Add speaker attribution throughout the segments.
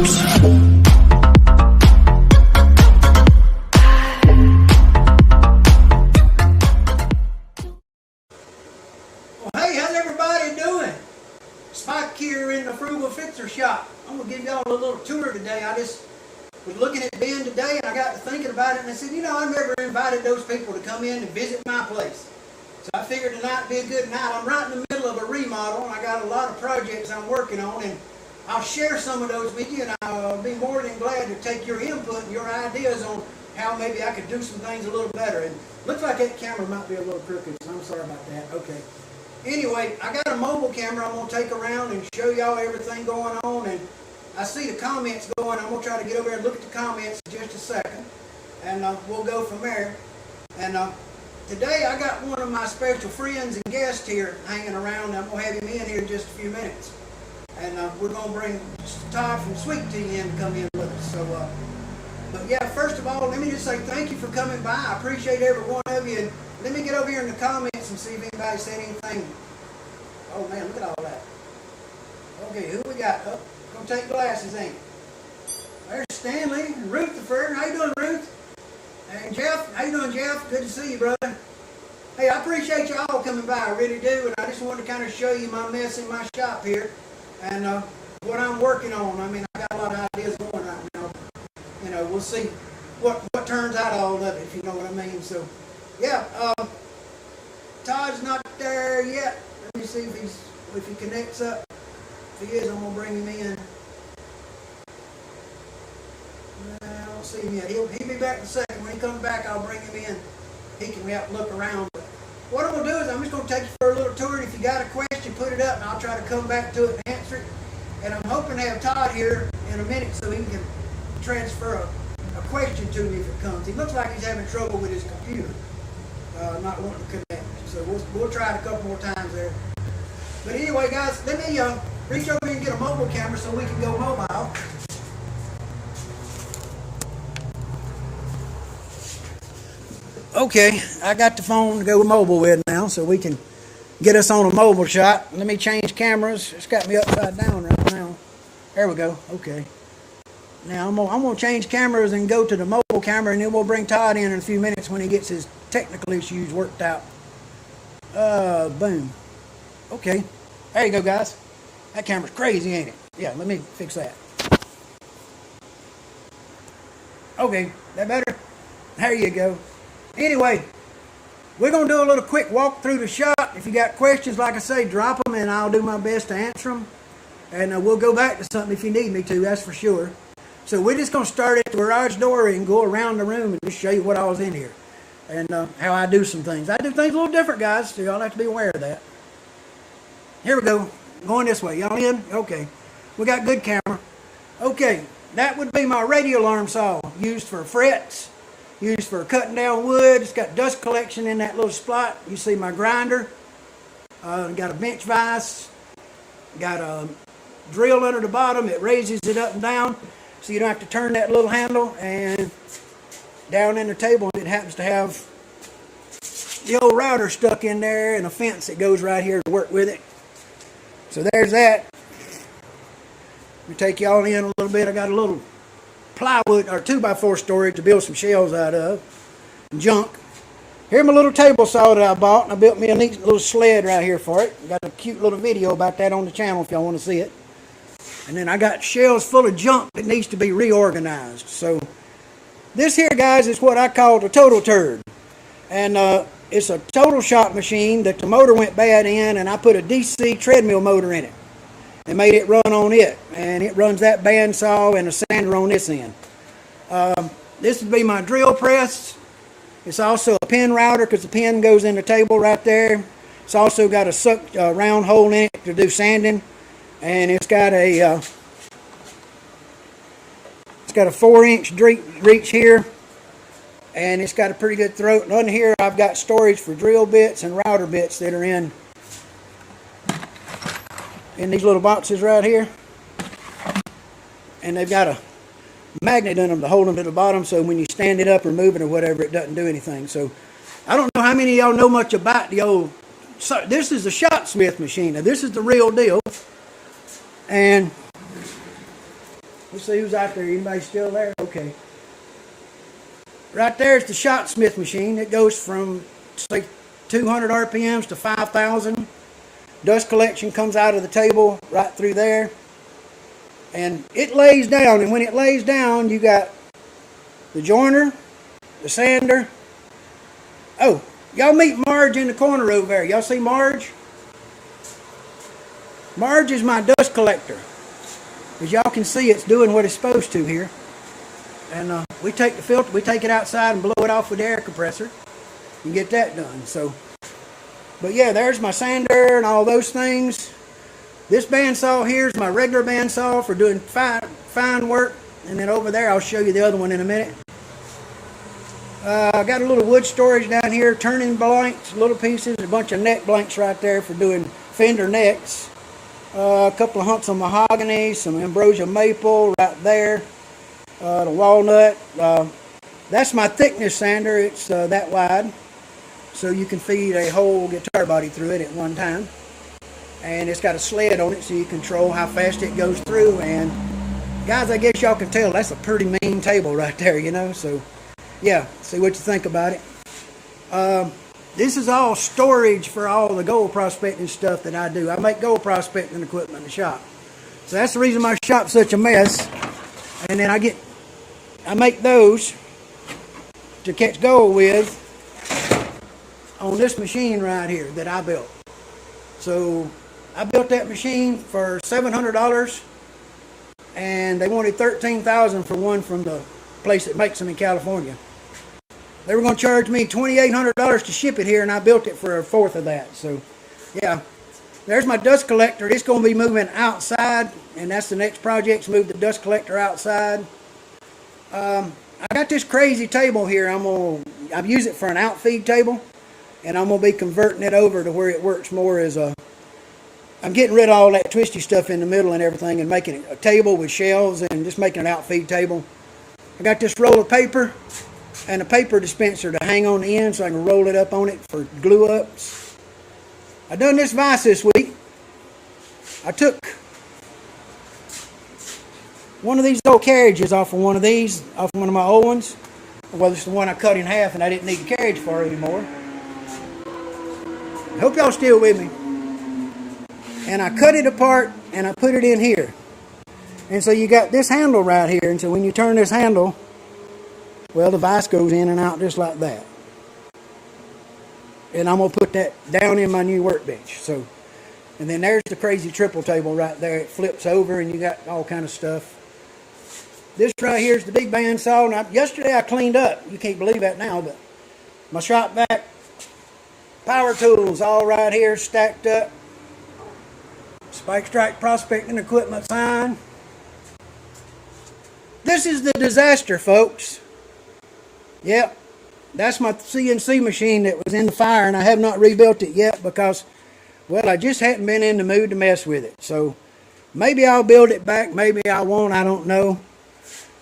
Speaker 1: Hey, how's everybody doing? Spike here in the Frugal Fixer shop. I'm going to give y'all a little tour today. I just was looking at Ben today and I got to thinking about it and I said, you know, I've never invited those people to come in and visit my place. So I figured tonight would be a good night. I'm right in the middle of a remodel and I got a lot of projects I'm working on, and I'll share some of those with you, and I'll be more than glad to take your input and your ideas on how maybe I could do some things a little better. And looks like that camera might be a little crooked, so I'm sorry about that. Okay. Anyway, I got a mobile camera I'm going to take around and show y'all everything going on, and I see the comments going. I'm going to try to get over there and look at the comments in just a second, and we'll go from there. And today I got one of my special friends and guests here hanging around. I'm going to have him in here in just a few minutes. And we're going to bring Todd from Sweet Tea in to come in with us. So, but yeah, first of all, let me just say thank you for coming by. I appreciate every one of you. And let me get over here in the comments and see if anybody said anything. Oh man, look at all that. Okay, who we got? Oh, gonna take glasses, ain't it? There's Stanley and Rutherford. How you doing, Ruth? And Jeff, how you doing, Jeff? Good to see you, brother. Hey, I appreciate you all coming by. I really do. And I just wanted to kind of show you my mess in my shop here and what I'm working on. I mean, I got a lot of ideas going right now. You know, we'll see what turns out of all of it, if you know what I mean. So, yeah, Todd's not there yet. Let me see if he connects up. If he is, I'm gonna bring him in. I don't see him yet. He'll be back in a second. When he comes back, I'll bring him in. He can help look around. But what I'm gonna do is I'm just gonna take you for a little tour. And if you got a question, put it up, and I'll try to come back to it and answer it. And I'm hoping to have Todd here in a minute so he can transfer a question to me if it comes. He looks like he's having trouble with his computer, not wanting to connect. So we'll try it a couple more times there. But anyway, guys, let me reach over here and get a mobile camera so we can go mobile. Okay, I got the phone to go mobile with now, so we can get us on a mobile shot. Let me change cameras. It's got me upside down right now. There we go. Okay. Now I'm gonna change cameras and go to the mobile camera, and then we'll bring Todd in a few minutes when he gets his technical issues worked out. Boom. Okay. There you go, guys. That camera's crazy, ain't it? Yeah, let me fix that. Okay, that better? There you go. Anyway, we're going to do a little quick walk through the shop. If you got questions, like I say, drop them and I'll do my best to answer them. And we'll go back to something if you need me to, that's for sure. So we're just going to start at the garage door and go around the room and just show you what all's in here. And how I do some things. I do things a little different, guys, so y'all have to be aware of that. Here we go. Going this way. Y'all in? Okay. We got good camera. Okay. That would be my radial arm saw. Used for frets. Used for cutting down wood. It's got dust collection in that little spot. You see my grinder. Got a bench vise. Got a drill under the bottom. It raises it up and down, so you don't have to turn that little handle. And down in the table, it happens to have the old router stuck in there and a fence that goes right here to work with it. So there's that. Let me take y'all in a little bit. I got a little plywood or 2x4 storage to build some shelves out of. Junk. Here's my little table saw that I bought, and I built me a neat little sled right here for it. Got a cute little video about that on the channel if y'all want to see it. And then I got shelves full of junk that needs to be reorganized. So this here, guys, is what I call the total turd. And it's a total shop machine that the motor went bad in, and I put a DC treadmill motor in it and made it run on it. And it runs that bandsaw and a sander on this end. This would be my drill press. It's also a pin router because the pin goes in the table right there. It's also got a round hole in it to do sanding. And it's got a 4-inch reach here. And it's got a pretty good throat. And under here I've got storage for drill bits and router bits that are in these little boxes right here. And they've got a magnet in them to hold them to the bottom, so when you stand it up or move it or whatever, it doesn't do anything. So I don't know how many of y'all know much about the old... So this is the Shopsmith machine. Now this is the real deal. And Let's see who's out there. Anybody still there? Okay. Right there is the shot smith machine. It goes from, say, 200 RPMs to 5,000. Dust collection comes out of the table right through there. And it lays down. And when it lays down, you got the joiner, the sander. Oh, y'all meet Marge in the corner over there. Y'all see Marge? Marge is my dust collector. As y'all can see, it's doing what it's supposed to here. And we take the filter, we take it outside and blow it off with the air compressor and get that done. So, but yeah, there's my sander and all those things. This bandsaw here is my regular bandsaw for doing fine work. And then over there, I'll show you the other one in a minute. I got a little wood storage down here, turning blanks, little pieces, a bunch of neck blanks right there for doing fender necks. A couple of hunks of mahogany, some ambrosia maple right there. The walnut. That's my thickness sander. It's that wide, so you can feed a whole guitar body through it at one time. And it's got a sled on it, so you control how fast it goes through. And guys, I guess y'all can tell that's a pretty mean table right there, you know. So yeah, see what you think about it. This is all storage for all the gold prospecting stuff that I do. I make gold prospecting equipment in the shop. So that's the reason my shop's such a mess. And then I make those to catch gold with on this machine right here that I built. So I built that machine for $700, and they wanted $13,000 for one from the place that makes them in California. They were going to charge me $2,800 to ship it here, and I built it for a fourth of that. So, yeah. There's my dust collector. It's going to be moving outside, and that's the next project, to move the dust collector outside. I got this crazy table here. I've used it for an outfeed table, and I'm going to be converting it over to where it works more as a... I'm getting rid of all that twisty stuff in the middle and everything, and making it a table with shelves and just making an outfeed table. I got this roll of paper and a paper dispenser to hang on the end so I can roll it up on it for glue ups. I done this vise this week. I took one of these old carriages off of one of these, off of one of my old ones. Well, it's the one I cut in half and I didn't need the carriage for anymore. I hope y'all still with me. And I cut it apart and I put it in here. And so you got this handle right here. And so when you turn this handle, well, the vise goes in and out just like that. And I'm going to put that down in my new workbench. So, and then there's the crazy triple table right there. It flips over and you got all kind of stuff. This right here is the big bandsaw. Now, yesterday I cleaned up. You can't believe that now, but my shop vac, power tools all right here stacked up. Spike Strike prospecting equipment sign. This is the disaster, folks. Yep, that's my Cnc machine that was in the fire, and I have not rebuilt it yet because, well, I just hadn't been in the mood to mess with it. So maybe I'll build it back, maybe I won't, I don't know.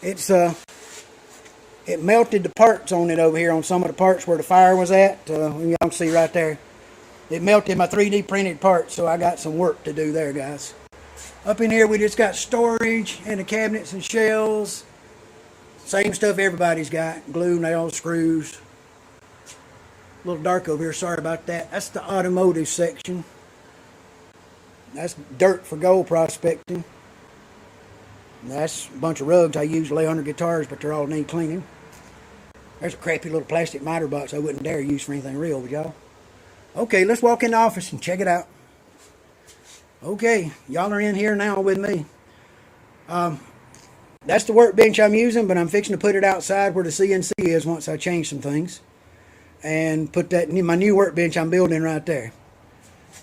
Speaker 1: It's it melted the parts on it over here on some of the parts where the fire was at. Y'all can see right there. It melted my 3D printed parts, so I got some work to do there, guys. Up in here we just got storage and the cabinets and shelves. Same stuff everybody's got. Glue, nails, screws. A little dark over here, sorry about that. That's the automotive section. That's dirt for gold prospecting. That's a bunch of rugs I use to lay under guitars, but they're all need cleaning. There's a crappy little plastic miter box I wouldn't dare use for anything real, would y'all? Okay, let's walk in the office and check it out. Okay, y'all are in here now with me. That's the workbench I'm using, but I'm fixing to put it outside where the CNC is once I change some things. And put that in my new workbench I'm building right there.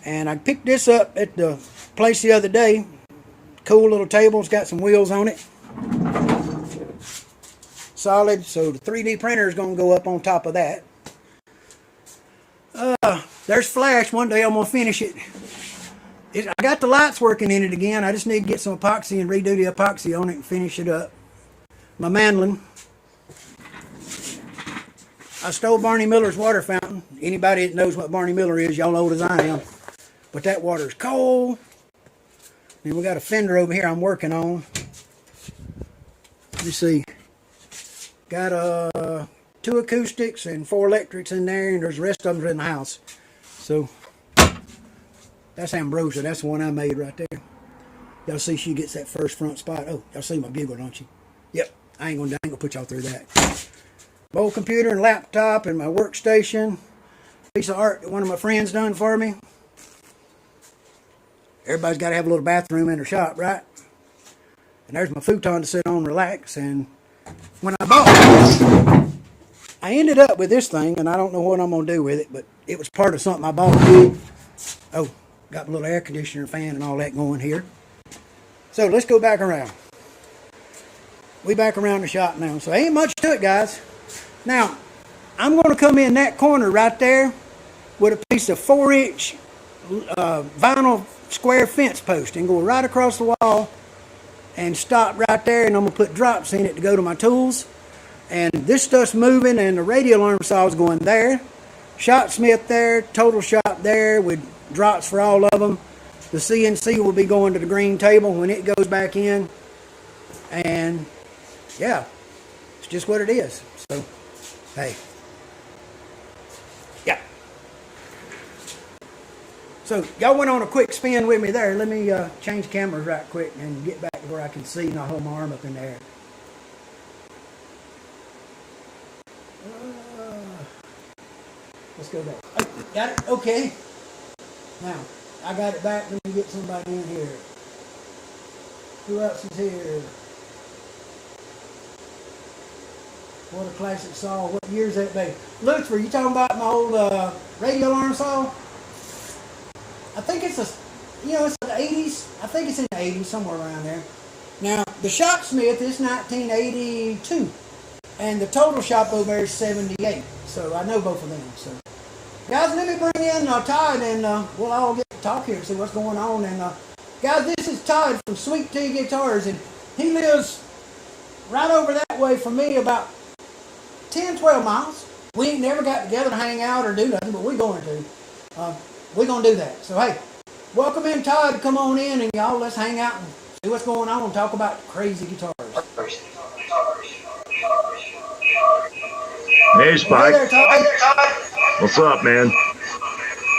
Speaker 1: And I picked this up at the place the other day. Cool little table. It's got some wheels on it. Solid. So the 3D printer is going to go up on top of that. There's flash. One day I'm going to finish it. I got the lights working in it again. I just need to get some epoxy and redo the epoxy on it and finish it up. My mandolin. I stole Barney Miller's water fountain. Anybody that knows what Barney Miller is, y'all old as I am. But that water's cold. And we got a fender over here I'm working on. You see, got 2 acoustics and 4 electrics in there, and there's the rest of them in the house. So that's Ambrosia. That's the one I made right there. Y'all see she gets that first front spot. Oh, y'all see my giggle, don't you? Yep. I ain't gonna put y'all through that. My old computer and laptop and my workstation. Piece of art that one of my friends done for me. Everybody's got to have a little bathroom in their shop, right? And there's my futon to sit on and relax. And when I bought it, I ended up with this thing, and I don't know what I'm going to do with it, but it was part of something I bought. Oh, got a little air conditioner, fan, and all that going here. So let's go back around. We back around the shop now. So ain't much to it, guys. Now, I'm going to come in that corner right there with a piece of 4-inch vinyl square fence post and go right across the wall and stop right there, and I'm going to put drops in it to go to my tools. And this stuff's moving, and the radial arm saw is going there. Shot smith there, total shop there with drops for all of them. The CNC will be going to the green table when it goes back in. And yeah, it's just what it is. So, hey. Yeah. So y'all went on a quick spin with me there. Let me change cameras right quick and get back to where I can see and not hold my arm up in the air. Let's go back. Oh, got it? Okay. Now, I got it back. Let me get somebody in here. Who else is here? What a classic saw. What year's that be? Luther, you talking about my old radial arm saw? I think it's it's the 80s. I think it's in the 80s, somewhere around there. Now, the shop smith is 1982. And the total shop over there is 78. So I know both of them. So, guys, let me bring in Todd, and we'll all get to talk here and see what's going on. And guys, this is Todd from Sweet Tea Guitars, and he lives right over that way from me, about 10, 12 miles. We ain't never got together to hang out or do nothing, but we're going to. We're going to do that. So, hey, welcome in, Todd. Come on in, and y'all, let's hang out and see what's going on and talk about crazy guitars.
Speaker 2: Hey, Spike.
Speaker 1: Hey there, Todd.
Speaker 2: What's up, man?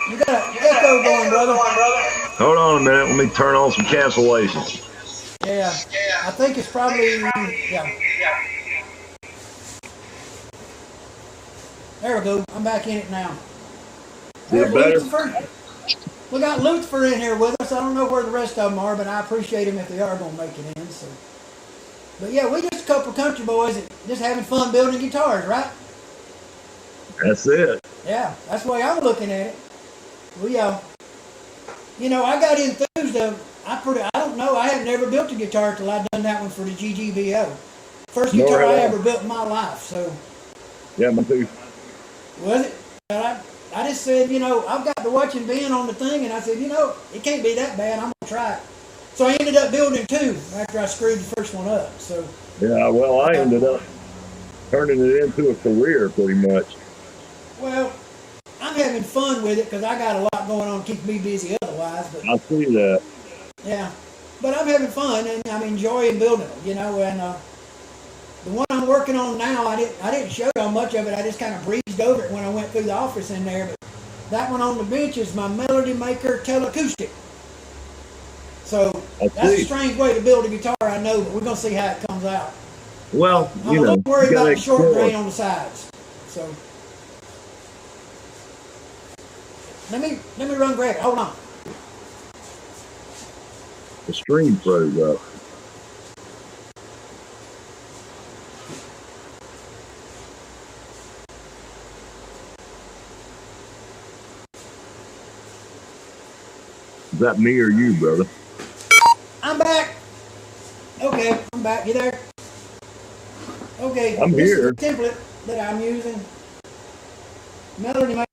Speaker 1: You got an echo going, brother.
Speaker 2: Hold on a minute. Let me turn on some cancellations.
Speaker 1: Yeah, I think it's probably, yeah. There we go. I'm back in it now. There's Lucifer. We got Lucifer in here with us. I don't know where the rest of them are, but I appreciate him if they are going to make it in. So, but yeah, we just a couple of country boys that just having fun building guitars, right?
Speaker 2: That's it.
Speaker 1: Yeah, that's the way I'm looking at it. We, I got enthused. I don't know. I had never built a guitar till I done that one for the GGVO. First guitar I ever built in my life. So.
Speaker 2: Yeah, me too.
Speaker 1: Was it? But I just said, I've got to watching Ben on the thing, and I said, it can't be that bad. I'm going to try it. So I ended up building 2 after I screwed the first one up. So.
Speaker 2: Yeah, well, I ended up turning it into a career pretty much.
Speaker 1: Well, I'm having fun with it because I got a lot going on to keep me busy otherwise. But
Speaker 2: I see that.
Speaker 1: yeah, but I'm having fun, and I'm enjoying building them, and the one I'm working on now, I didn't show y'all much of it. I just kind of breezed over it when I went through the office in there. But that one on the bench is my Melody Maker Teleacoustic. So that's a strange way to build a guitar, I know, but we're going to see how it comes out.
Speaker 2: Well,
Speaker 1: I'm a little worried about the short grain on the sides. So let me run grab it. Hold on.
Speaker 2: The stream froze up. Is that me or you, brother?
Speaker 1: I'm back. Okay, I'm back. You there? Okay,
Speaker 2: I'm
Speaker 1: this
Speaker 2: here.
Speaker 1: is the template that I'm using. Melody Maker.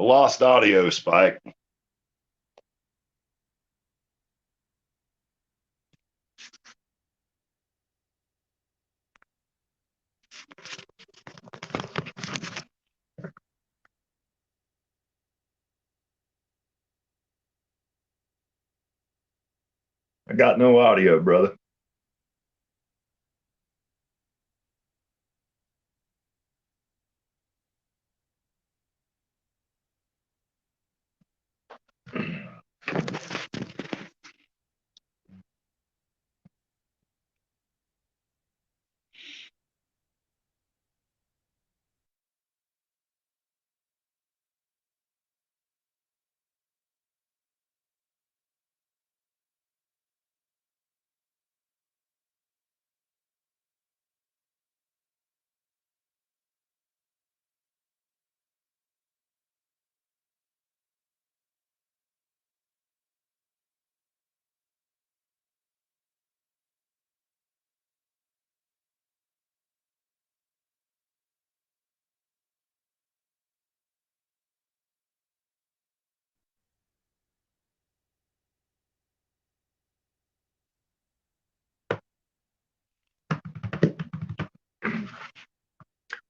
Speaker 2: I lost audio, Spike. I got no audio, brother.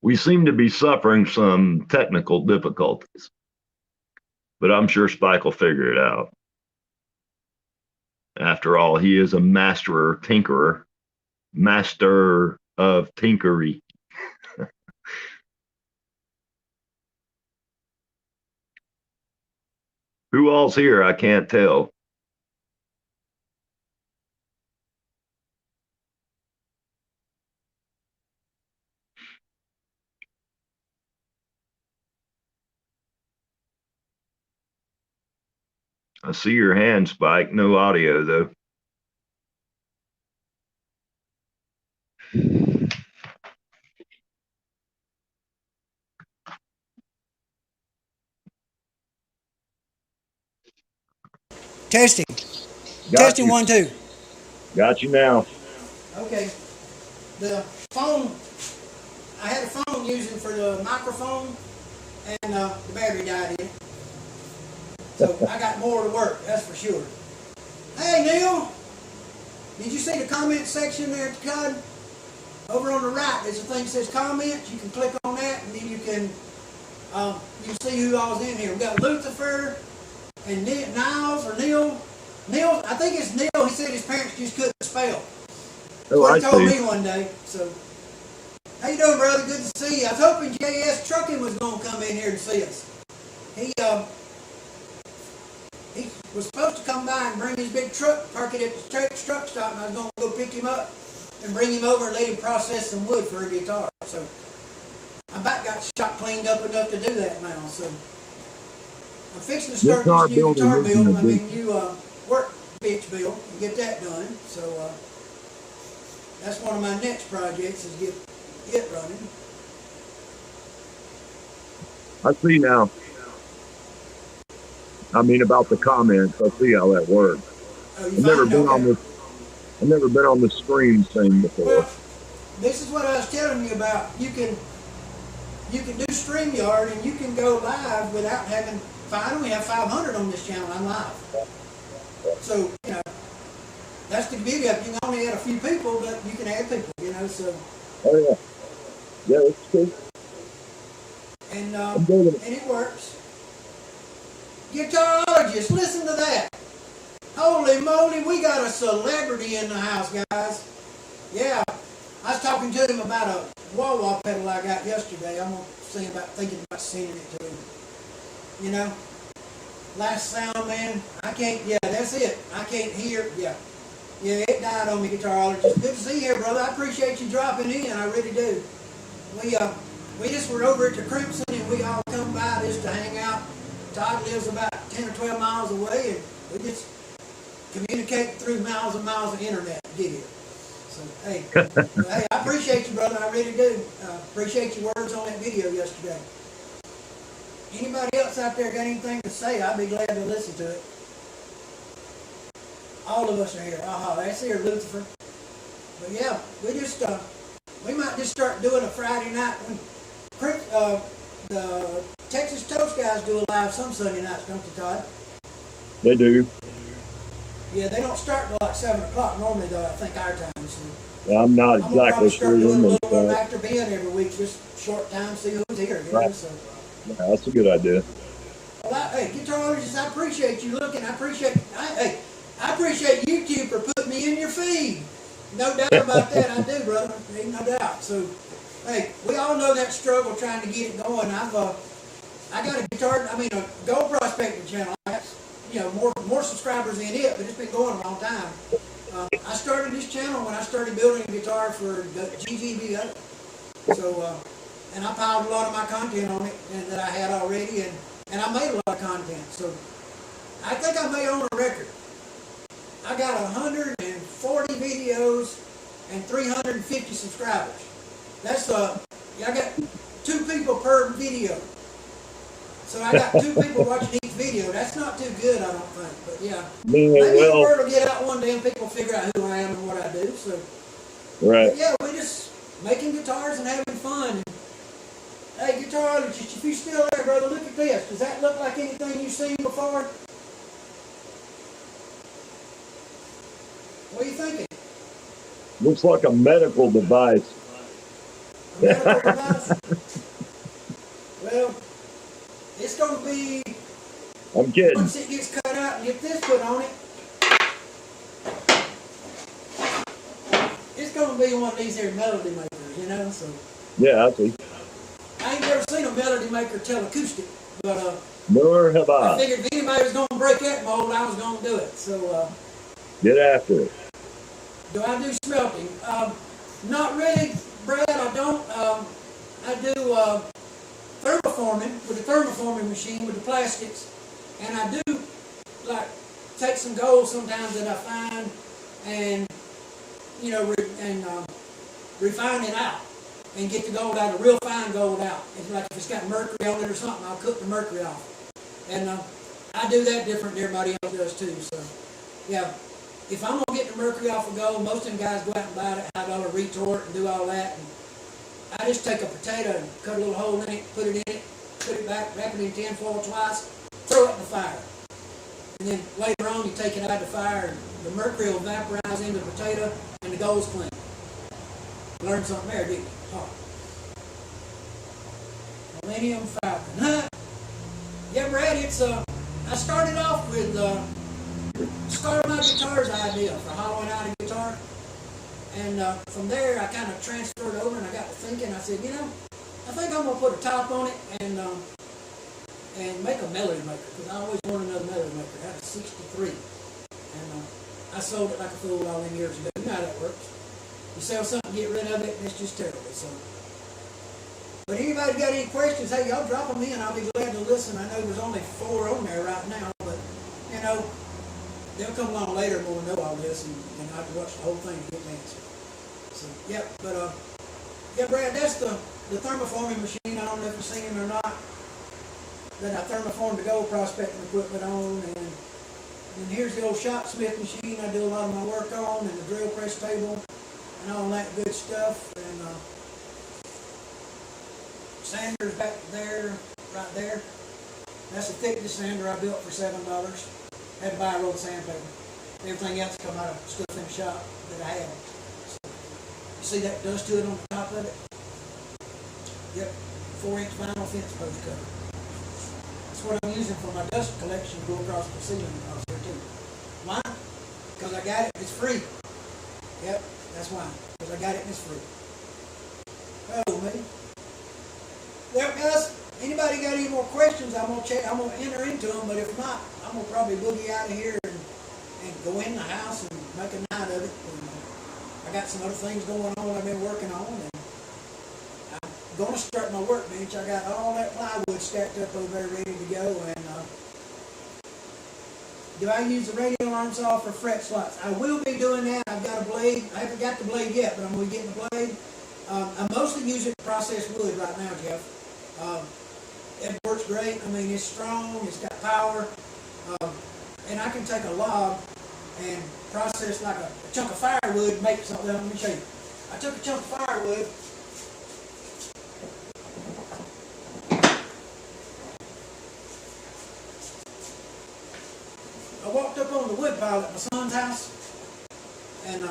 Speaker 2: We seem to be suffering some technical difficulties, but I'm sure Spike will figure it out. After all, he is a master tinkerer, master of tinkery. Who all's here? I can't tell. I see your hand, Spike. No audio, though.
Speaker 1: Testing.
Speaker 2: Got
Speaker 1: Testing
Speaker 2: you.
Speaker 1: 1, 2.
Speaker 2: Got you now.
Speaker 1: Okay. The phone, I had a phone using for the microphone, and the battery died in it. So I got more to work, that's for sure. Hey, Neil, did you see the comment section there at the CUD? Over on the right, there's a thing that says comments. You can click on that, and then you can see who all's in here. We got Lucifer and Niles or Neil. Neil, I think it's Neil. He said his parents just couldn't spell. That's what he told me one day. So, how you doing, brother? Good to see you. I was hoping JS Trucking was going to come in here and see us. He was supposed to come by and bring his big truck, park it at the truck stop, and I was going to go pick him up and bring him over and let him process some wood for a guitar. So, I about got shop cleaned up enough to do that now. So, I'm fixing to start this new guitar build. I mean, new workbench build and get that done. So, that's one of my next projects is get it running.
Speaker 2: I see now. I mean, about the comments, I see how that works.
Speaker 1: Oh,
Speaker 2: I've never been on this. I've never been on the stream thing before.
Speaker 1: Well, this is what I was telling you about. You can do StreamYard and you can go live without having. I only have 500 on this channel. I'm live. So that's the beauty of it. You can only add a few people, but you can add people. So.
Speaker 2: Oh yeah. Yeah, that's cool.
Speaker 1: And it works. Guitarologist, listen to that. Holy moly, we got a celebrity in the house, guys. Yeah, I was talking to him about a wah-wah pedal I got yesterday. I'm thinking about sending it to him. Last sound, man, I can't, that's it. I can't hear, yeah, it died on me, guitarologist. Good to see you here, brother. I appreciate you dropping in, I really do. We just were over at the Crimson, and we all come by just to hang out. Todd lives about 10 or 12 miles away, and we just communicate through miles and miles of internet to get here. So, hey, I appreciate you, brother. I really do. Appreciate your words on that video yesterday. Anybody else out there got anything to say? I'd be glad to listen to it. All of us are here. That's here, Lucifer. But yeah, we might just start doing a Friday night when the Texas Toast guys do a live some Sunday nights, don't they, Todd?
Speaker 2: They do.
Speaker 1: Yeah, they don't start till like 7 o'clock normally, though, I think, our time. So
Speaker 2: Well, I'm not
Speaker 1: I'm gonna
Speaker 2: exactly
Speaker 1: probably start
Speaker 2: sure.
Speaker 1: doing a little bit after being every week, just short time, see who's here, you know,
Speaker 2: Right.
Speaker 1: so.
Speaker 2: Yeah, that's a good idea.
Speaker 1: Well, hey, guitarologists, I appreciate you looking. I appreciate YouTube for putting me in your feed. No doubt about that, I do, brother. Ain't no doubt. So, hey, we all know that struggle trying to get it going. I got a gold prospecting channel. I got, more subscribers than it, but it's been going a long time. I started this channel when I started building a guitar for the GGBO. So, and I piled a lot of my content on it that I had already, and I made a lot of content. So I think I may own a record. I got 140 videos and 350 subscribers. That's I got 2 people per video. So I got 2 people watching each video. That's not too good, I don't think. But yeah, maybe the word will get out one day and people figure out who I am and what I do. So
Speaker 2: Right.
Speaker 1: but yeah, we're just making guitars and having fun. Hey, guitarologist, if you're still there, brother, look at this. Does that look like anything you've seen before? What are you thinking?
Speaker 2: Looks like a medical device.
Speaker 1: A medical device? Well, it's going to be,
Speaker 2: I'm kidding.
Speaker 1: once it gets cut out and get this put on it, it's going to be one of these here melody makers, you know? So
Speaker 2: Yeah, I see.
Speaker 1: I ain't never seen a melody maker tell acoustic, but
Speaker 2: Nor have
Speaker 1: I
Speaker 2: I.
Speaker 1: figured if anybody was going to break that mold, I was going to do it. So
Speaker 2: Get after it.
Speaker 1: do I do smelting? Not really, Brad. I don't. I do thermoforming with the thermoforming machine with the plastics, and I do like take some gold sometimes that I find and refine it out and get the gold out, the real fine gold out. It's like if it's got mercury on it or something, I'll cook the mercury off, and I do that different than everybody else does too. So yeah. If I'm gonna get the mercury off of gold, most of them guys go out and buy it, $5 retort and do all that. And I just take a potato and cut a little hole in it, put it in it, put it back, wrap it in tin foil twice, throw it in the fire. And then later on you take it out of the fire and the mercury will vaporize into the potato and the gold's clean. Learned something there, didn't you? Oh. Millennium Falcon. Huh? Yeah, Brad, I started off with Scar My Guitar's idea for hollowing out a guitar, and from there I kind of transferred over and I got to thinking. I said, I think I'm gonna put a top on it and make a melody maker, because I always wanted another melody maker. I had a 63, and I sold it like a fool all them years ago. You know how that works. You sell something, get rid of it, and it's just terrible. So, but anybody got any questions? Hey, y'all drop them in. I'll be glad to listen. I know there's only 4 on there right now, but they'll come along later when we'll know all this, and I have to watch the whole thing to get the answer. So, yeah, but, yeah, Brad, that's the thermoforming machine. I don't know if you've seen it or not, that I thermoformed the gold prospecting equipment on, and here's the old shopsmith machine I do a lot of my work on, and the drill press table, and all that good stuff, and sanders back there, right there. That's a thickness sander I built for $7. Had to buy a roll of sandpaper. Everything else come out of stuff in the shop that I had. So, you see that dust to it on the top of it? Yep, 4-inch vinyl fence post cover. That's what I'm using for my dust collection to go across the ceiling across there too. Why? Because I got it, it's free. Yep, that's why. Because I got it and it's free. Oh, me. Well, guys, anybody got any more questions? I'm gonna enter into them, but if not, I'm gonna probably boogie out of here and go in the house and make a night of it. And I got some other things going on I've been working on, and I'm gonna start my workbench. I got all that plywood stacked up over there ready to go. And do I use the radial arm saw for fret slots? I will be doing that. I've got a blade. I haven't got the blade yet, but I'm gonna be getting the blade. I mostly use it to process wood right now, Jeff. It works great. I mean, it's strong, it's got power, and I can take a log and process like a chunk of firewood and make something. Let me show you. I took a chunk of firewood up at my son's house, and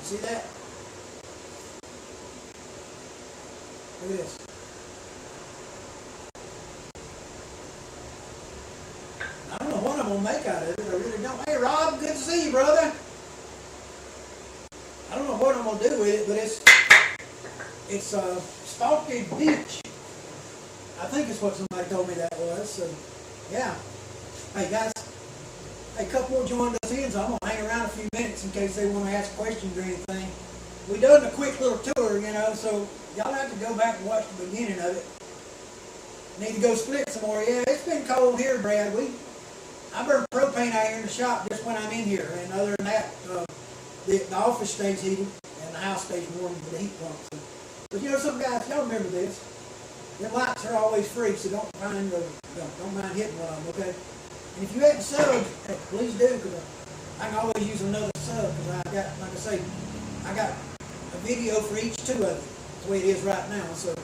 Speaker 1: see that? Look at this. I don't know what I'm gonna make out of it. I really don't. Hey, Rob, good to see you, brother. I don't know what I'm gonna do with it, but it's stalky beach. I think it's what somebody told me that was. So, yeah. Hey guys, a couple more joined us in, so I'm gonna hang around a few minutes in case they want to ask questions or anything. We done a quick little tour, you know, so y'all have to go back and watch the beginning of it. Need to go split some more. Yeah, it's been cold here, Brad. I burn propane out here in the shop just when I'm in here, and other than that, the office stays heated and the house stays warm with the heat pump. So, but you know, some guys, y'all remember this. Them lights are always free, so don't mind hitting one of them, okay? And if you hadn't subbed, hey, please do, because I can always use another sub, because I got, like I say, I got a video for each two of you. That's the way it is right now. So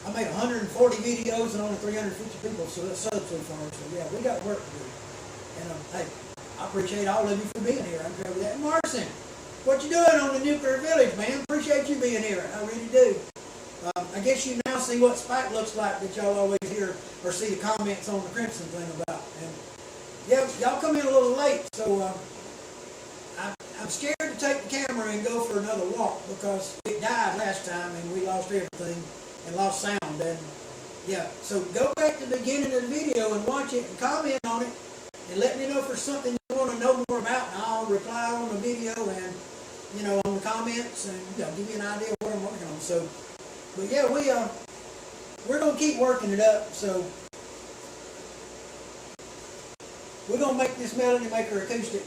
Speaker 1: I made 140 videos and only 350 people sub so far. So yeah, we got work to do. And hey, I appreciate all of you for being here. I can cover that. And Marcin, what you doing on the nuclear village, man? Appreciate you being here. I really do. I guess you now see what Spike looks like that y'all always hear or see the comments on the Crimson thing about. And yeah, y'all come in a little late, so I'm scared to take the camera and go for another walk because it died last time and we lost everything and lost sound. And yeah, so go back to the beginning of the video and watch it and comment on it and let me know if there's something you want to know more about, and I'll reply on the video and, you know, on the comments, and, you know, give you an idea of what I'm working on. So, but yeah, we're gonna keep working it up. So we're gonna make this Melody Maker acoustic,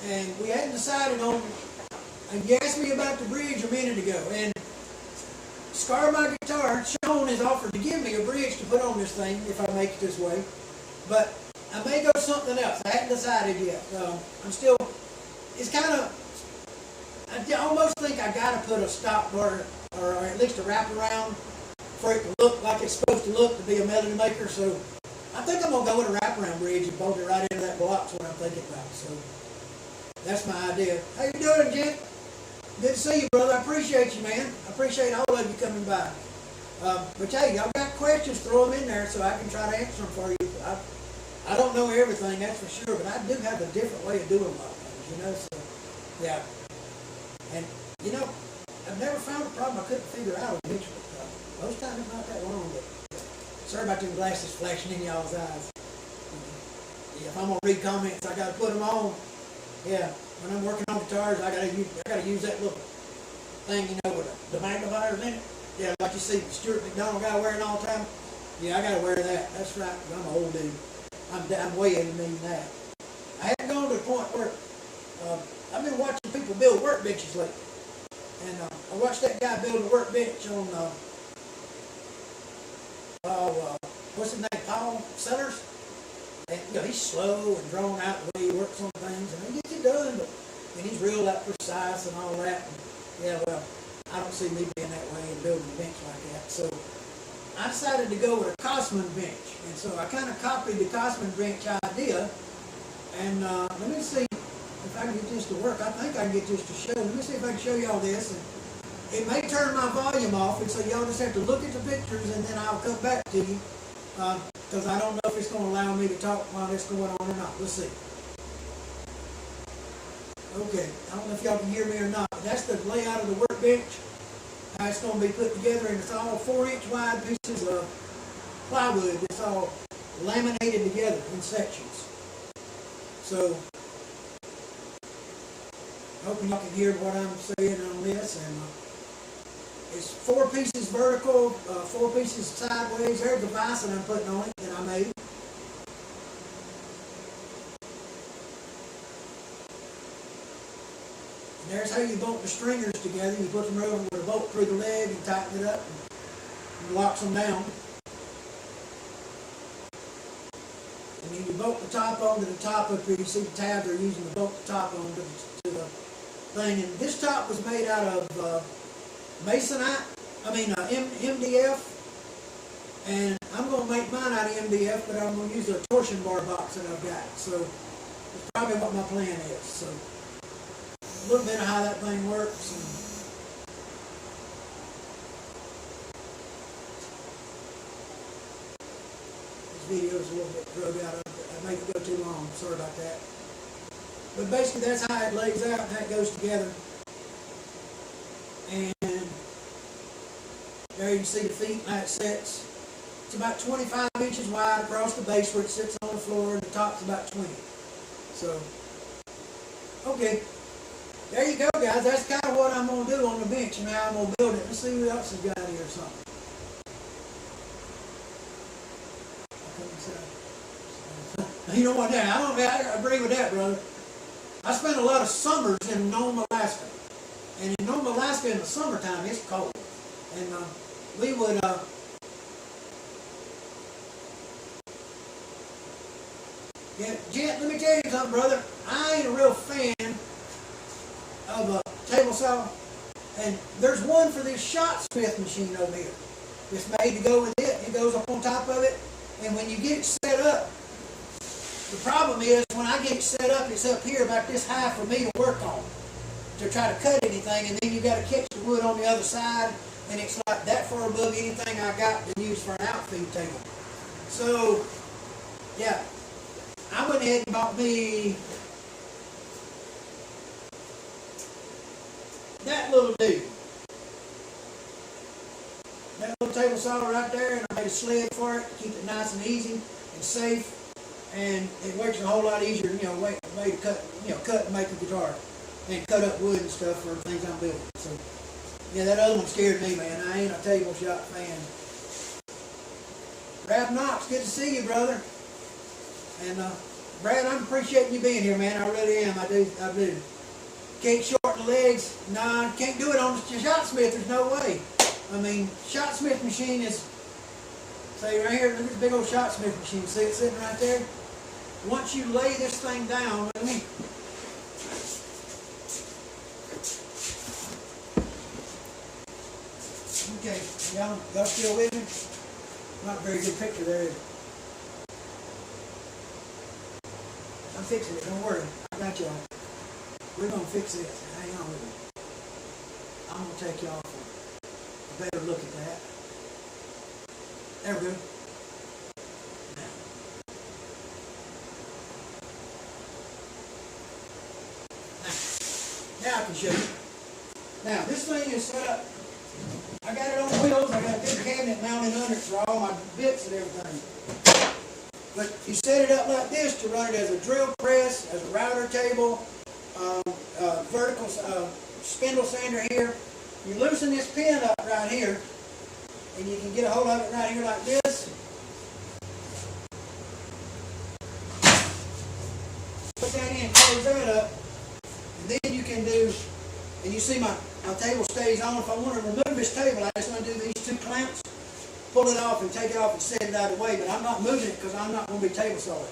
Speaker 1: and we hadn't decided on. And you asked me about the bridge a minute ago, and Scar My Guitar, Sean has offered to give me a bridge to put on this thing if I make it this way, but I may go something else. I haven't decided yet. I'm still. It's kind of. I almost think I got to put a stop bar or at least a wraparound for it to look like it's supposed to look to be a Melody Maker. So I think I'm gonna go with a wraparound bridge and bolt it right into that block. That's what I'm thinking about. So that's my idea. How you doing, Jen? Good to see you, brother. I appreciate you, man. I appreciate all of you coming by. But hey, y'all got questions, throw them in there so I can try to answer them for you. I don't know everything, that's for sure, but I do have a different way of doing a lot of things, you know. So yeah, and you know, I've never found a problem I couldn't figure out eventually. Most times it's not that long, but sorry about them glasses flashing in y'all's eyes. Yeah, if I'm gonna read comments, I gotta put them on. Yeah, when I'm working on guitars, I gotta use that little thing, you know, with the magnifiers in it. Yeah, like you see Stuart McDonald guy wearing all the time. Yeah, I gotta wear that. That's right. I'm an old dude. I'm way into mean that. I haven't gone to the point where I've been watching people build workbenches lately, and I watched that guy build a workbench on what's his name, Paul Sellers. And you know, he's slow and drawn out the way he works on things, and he gets it done. But and he's real precise and all that. And, yeah, well, I don't see me being that way and building a bench like that. So I decided to go with a Cosman bench, and so I kind of copied the Cosman bench idea. And let me see if I can get this to work. I think I can get this to show. Let me see if I can show y'all this. And it may turn my volume off, and so y'all just have to look at the pictures, and then I'll come back to you because I don't know if it's going to allow me to talk while it's going on or not. Let's see. Okay, I don't know if y'all can hear me or not, but that's the layout of the workbench. How it's going to be put together, and it's all 4-inch wide pieces of plywood. It's all laminated together in sections. So, hoping y'all can hear what I'm saying on this. And it's 4 pieces vertical, 4 pieces sideways. There's the vise that I'm putting on it that I made. And there's how you bolt the stringers together. You put them over with a bolt through the leg and tighten it up and locks them down. And then you bolt the top onto the top up here. You see the tab they're using to bolt the top onto the thing. And this top was made out of masonite, MDF, And I'm going to make mine out of MDF, but I'm going to use a torsion bar box that I've got. So that's probably what my plan is. So a little bit of how that thing works. And this video is a little bit drug out of it. I make it go too long. Sorry about that. But basically that's how it lays out and how it goes together. And there you can see the feet and how it sets. It's about 25 inches wide across the base where it sits on the floor, and the top's about 20. So, okay. There you go, guys. That's kind of what I'm going to do on the bench and how I'm going to build it. Let's see what else has got here or something. You know what, I agree with that, brother. I spent a lot of summers in Nome, Alaska. And in Nome, Alaska in the summertime, it's cold. And we would, yeah, Jet, let me tell you something, brother. I ain't a real fan of a table saw. And there's one for this Smith machine over here. It's made to go with it. It goes up on top of it. And when you get it set up, the problem is when I get it set up, it's up here about this high for me to work on to try to cut anything, and then you got to catch the wood on the other side, and it's like that far above anything I got to use for an outfeed table. So, yeah, I went ahead and bought me that little dude. That little table saw right there, and I made a sled for it to keep it nice and easy and safe. And it works a whole lot easier, way to cut, cut and make a guitar and cut up wood and stuff for things I'm building. So, yeah, that other one scared me, man. I ain't a table shop fan. Brad Knox, good to see you, brother. And Brad, I'm appreciating you being here, man. I really am. I do. Can't shorten the legs. Nah, can't do it on the Smith. There's no way. I mean, Smith machine is, say right here, look at this big old Smith machine. See it sitting right there? Once you lay this thing down, let me. Okay, y'all still with me? Not a very good picture there, is it? I'm fixing it, don't worry. I got y'all. We're going to fix this. Hang on with me. I'm going to take y'all for a better look at that. There we go. Now I can show you. Now this thing is set up. I got it on wheels. I got a big cabinet mounted under it for all my bits and everything. But you set it up like this to run it as a drill press, as a router table, vertical spindle sander here. You loosen this pin up right here, and you can get a hold of it right here like this. Put that in, close that up, and then you can do, and you see my table stays on. If I want to remove this table, I just want to do these two clamps, pull it off and take it off and set it out of the way, but I'm not moving it because I'm not going to be table sawing.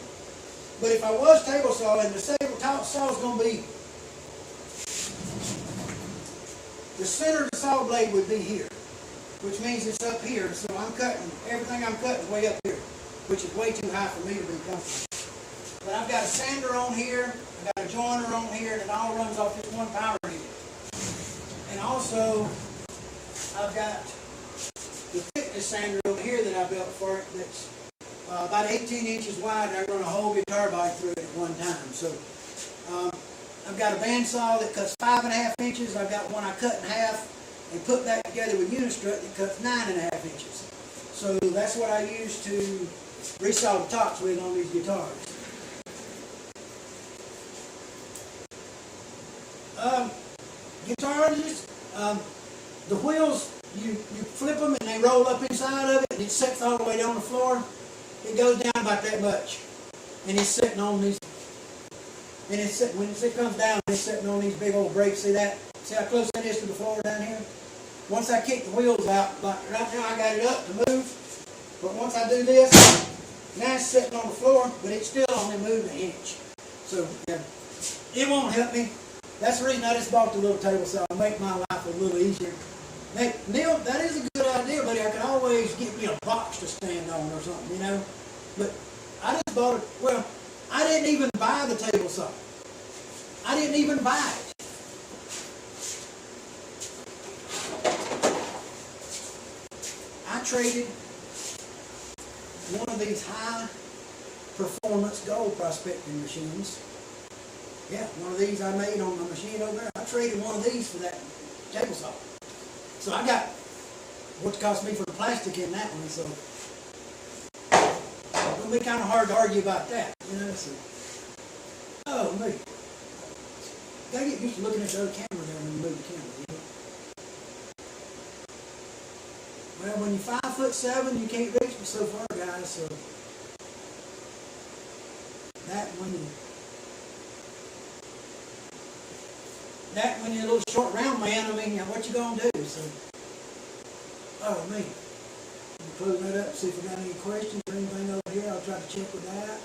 Speaker 1: But if I was table sawing, the table saw is going to be, the center of the saw blade would be here, which means it's up here. So I'm cutting, everything I'm cutting is way up here, which is way too high for me to be comfortable. But I've got a sander on here, I've got a joiner on here, and it all runs off this one power unit. And also, I've got the thickness sander over here that I built for it that's about 18 inches wide, and I run a whole guitar body through it at one time. So I've got a bandsaw that cuts 5.5 inches. I've got one I cut in half and put that together with unistrut that cuts 9.5 inches. So that's what I use to resaw the tops with on these guitars. Guitars, the wheels, you flip them and they roll up inside of it, and it sets all the way down the floor. It goes down about that much, and it's sitting on these. And it's sitting, when it comes down, it's sitting on these big old brakes. See that? See how close that is to the floor down here? Once I kick the wheels out, like right now I got it up to move, but once I do this, now it's sitting on the floor, but it's still only moving an inch. So yeah, it won't help me. That's the reason I just bought the little table saw to make my life a little easier. Hey, Neil, that is a good idea, buddy. I could always get me a box to stand on or something, you know. But I just bought it. Well, I didn't even buy the table saw. I didn't even buy it. I traded one of these high performance gold prospecting machines. Yeah, one of these I made on my machine over there. I traded one of these for that table saw. So I got what it cost me for the plastic in that one, so it's gonna be kind of hard to argue about that, you know. So, oh me, gotta get used to looking at the other camera there when you move the camera. You know? Well, when you're 5'7", you can't reach me so far, guys. So that when you're a little short round man, I mean, what you gonna do? So, oh me, close that up. See if we got any questions or anything over here. I'll try to check with that.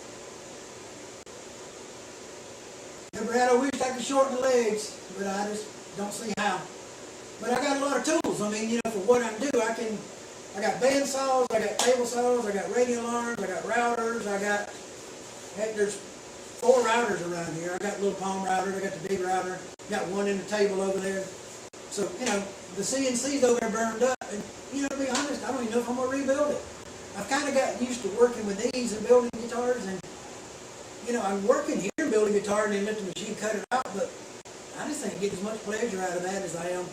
Speaker 1: Never had. I wish I could shorten the legs, but I just don't see how. But I got a lot of tools. I mean, you know, for what I do, I got band saws, I got table saws, I got radial arms, I got routers, heck, there's 4 routers around here. I got little palm routers, I got the big router, got one in the table over there. So, you know, the CNC's over there burned up, and, you know, to be honest, I don't even know if I'm going to rebuild it. I've kind of got used to working with these and building guitars, and, you know, I'm working here building guitar and then let the machine cut it out, but I just think I get as much pleasure out of that as I am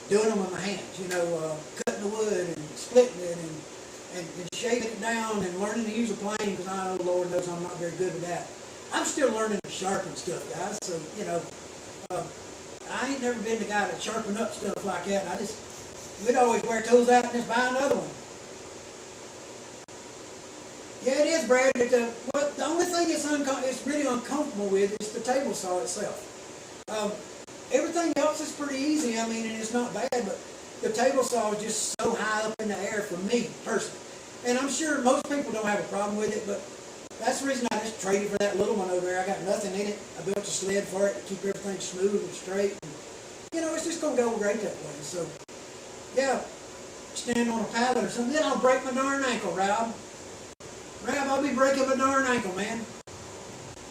Speaker 1: doing them with my hands, you know, cutting the wood and splitting it and shaving it down and learning to use a plane, because I know, Lord knows I'm not very good at that. I'm still learning to sharpen stuff, guys, so, you know, I ain't never been the guy to sharpen up stuff like that. We'd always wear tools out and just buy another one. Yeah, it is, Brad. The only thing it's really uncomfortable with is the table saw itself. Everything else is pretty easy, I mean, and it's not bad, but the table saw is just so high up in the air for me, personally. And I'm sure most people don't have a problem with it, but that's the reason I just traded for that little one over there. I got nothing in it. I built a sled for it to keep everything smooth and straight. And, you know, it's just going to go great that way. So, yeah, stand on a pallet or something. Then I'll break my darn ankle, Rob. Rob, I'll be breaking my darn ankle, man.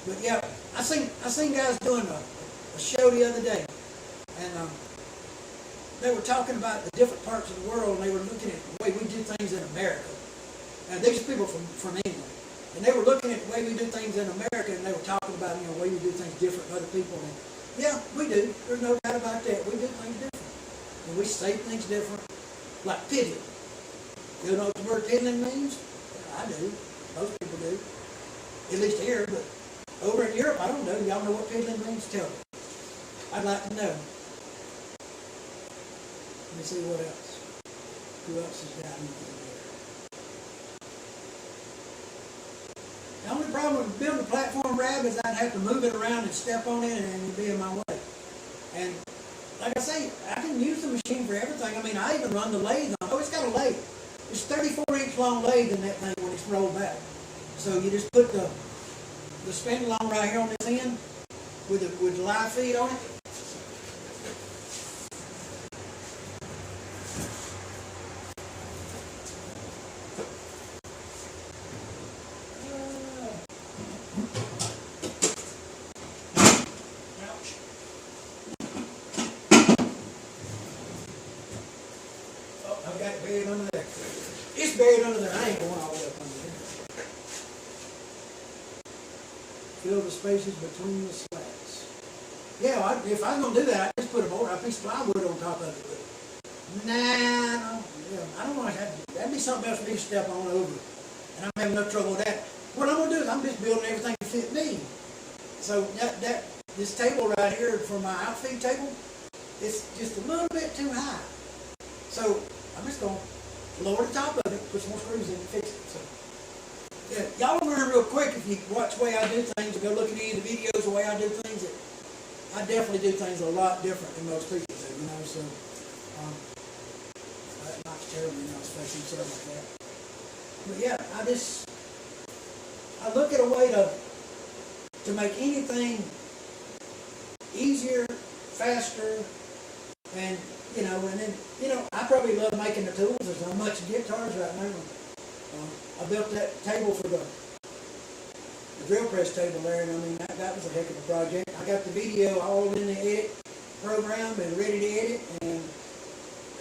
Speaker 1: But, yeah, I seen guys doing a show the other day. And they were talking about the different parts of the world, and they were looking at the way we do things in America. And these are people from England. And they were looking at the way we do things in America, and they were talking about, you know, the way we do things different from other people. And yeah, we do. There's no doubt about that. We do things different. And we say things different. Like piddling. You know what the word piddling means? I do. Most people do. At least here, but over in Europe, I don't know. Y'all know what piddling means? Tell me. I'd like to know. Let me see what else. Who else has got anything there? The only problem with building a platform rab is I'd have to move it around and step on it, and it'd be in my way. And like I say, I can use the machine for everything. I mean, I even run the lathe on. Oh, it's got a lathe. It's 34-inch long lathe in that thing when it's rolled back. So you just put the spindle on right here on this end with the live feed on it. Buried under there. It's buried under there. I ain't going all the way up under there. Fill the spaces between the slats. Yeah, if I was going to do that, I'd just put a piece of plywood on top of it. Nah, I don't want to have to. That'd be something else for me to step on over. And I'm having enough trouble with that. What I'm going to do is I'm just building everything to fit me. So this table right here for my outfeed table, it's just a little bit too high. So I'm just going to lower the top of it, put some more screws in and fix it. So, yeah, y'all will learn real quick if you watch the way I do things and go look at any of the videos the way I do things. I definitely do things a lot different than most people do, you know. So, that knocks terribly, you know, especially stuff like that. But yeah, I look at a way to make anything easier, faster, and then, you know, probably love making the tools. There's not much guitars right now. I built that table for the drill press table there, and I mean, that was a heck of a project. I got the video all in the edit program and ready to edit, and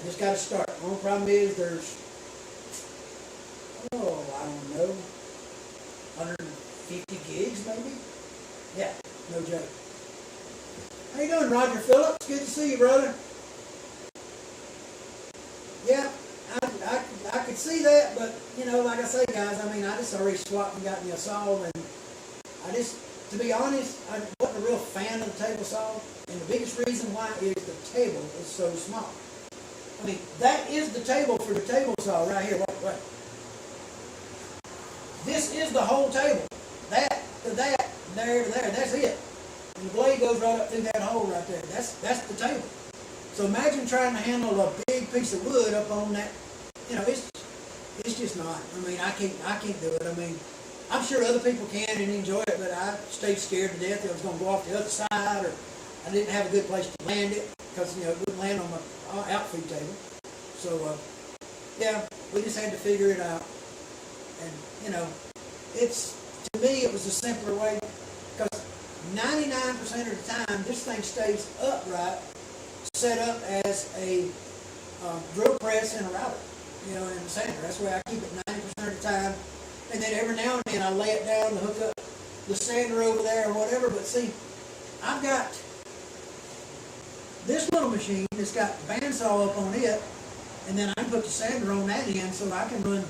Speaker 1: I just got to start. The only problem is there's, I don't know, 150 gigs maybe? Yeah, no joke. How you doing, Roger Phillips? Good to see you, brother. Yeah, I could see that, but, like I say, guys, I mean, I just already swapped and got me a saw, and to be honest, I wasn't a real fan of the table saw, and the biggest reason why is the table is so small. I mean, that is the table for the table saw right here. Wait. This is the whole table. That to that, there to there. That's it. And the blade goes right up through that hole right there. That's the table. So imagine trying to handle a big piece of wood up on that. It's just not. I mean, I can't do it. I mean, I'm sure other people can and enjoy it, but I stayed scared to death that it was going to go off the other side, or I didn't have a good place to land it because it wouldn't land on my outfeed table. So yeah, we just had to figure it out. And to me it was a simpler way, because 99% of the time this thing stays upright, set up as a drill press and a router, and a sander. That's where I keep it 90% of the time. And then every now and then I lay it down to hook up the sander over there or whatever. But see, I've got this little machine that's got bandsaw up on it, and then I can put the sander on that end so I can run,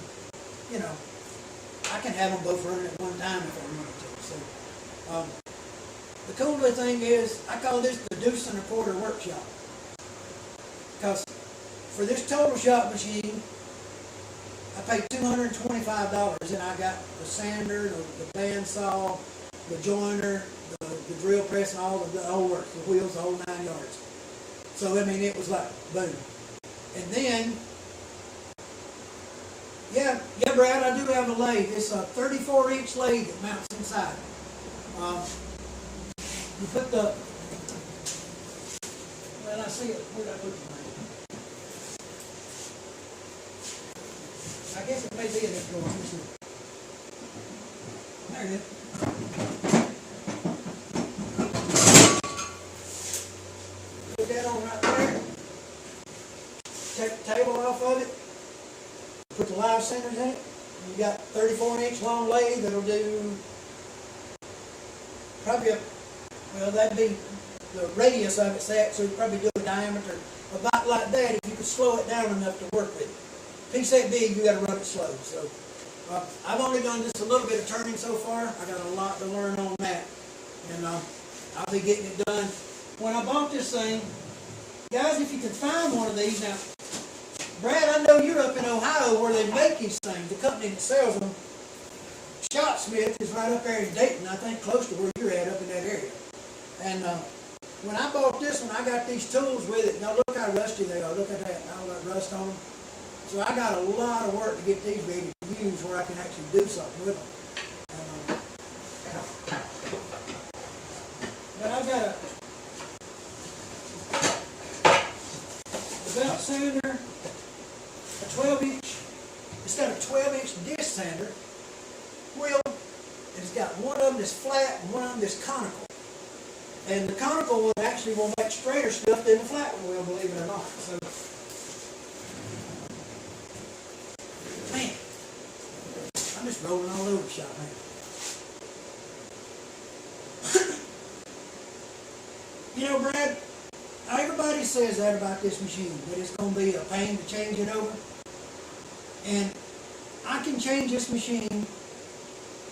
Speaker 1: I can have them both running at one time if I want to. So the cooler thing is, I call this the deuce and a quarter workshop. Because for this total shop machine, I paid $225, and I got the sander, the bandsaw, the joiner, the drill press, and all the whole works, the wheels, the whole 9 yards. So, I mean, it was like, boom. And then, yeah, Brad, I do have a lathe. It's a 34-inch lathe that mounts inside. You put I see it. Where did I put the lathe? I guess it may be in this drawer. Let me see. There it is. Put that on right there. Take the table off of it. Put the live centers in it. You got 34-inch long lathe that'll do probably that'd be the radius of it set, so you probably do a diameter about like that if you could slow it down enough to work with it. Piece that big, you got to run it slow. So I've only done just a little bit of turning so far. I got a lot to learn on that, and I'll be getting it done. When I bought this thing, guys, if you can find one of these now, Brad, I know you're up in Ohio where they make these things. The company that sells them, Shopsmith, is right up there in Dayton. I think close to where you're at, up in that area. And when I bought this one, I got these tools with it. Now look how rusty they are. Look at that, all that rust on them. So I got a lot of work to get these ready to use where I can actually do something with them. But I've got a belt sander, a 12-inch. It's got a 12-inch disc sander wheel, and it's got one of them that's flat and one of them that's conical. And the conical one actually will make straighter stuff than the flat one will, believe it or not. So, man, I'm just rolling all over the shop, man. Brad, everybody says that about this machine, that it's going to be a pain to change it over. And I can change this machine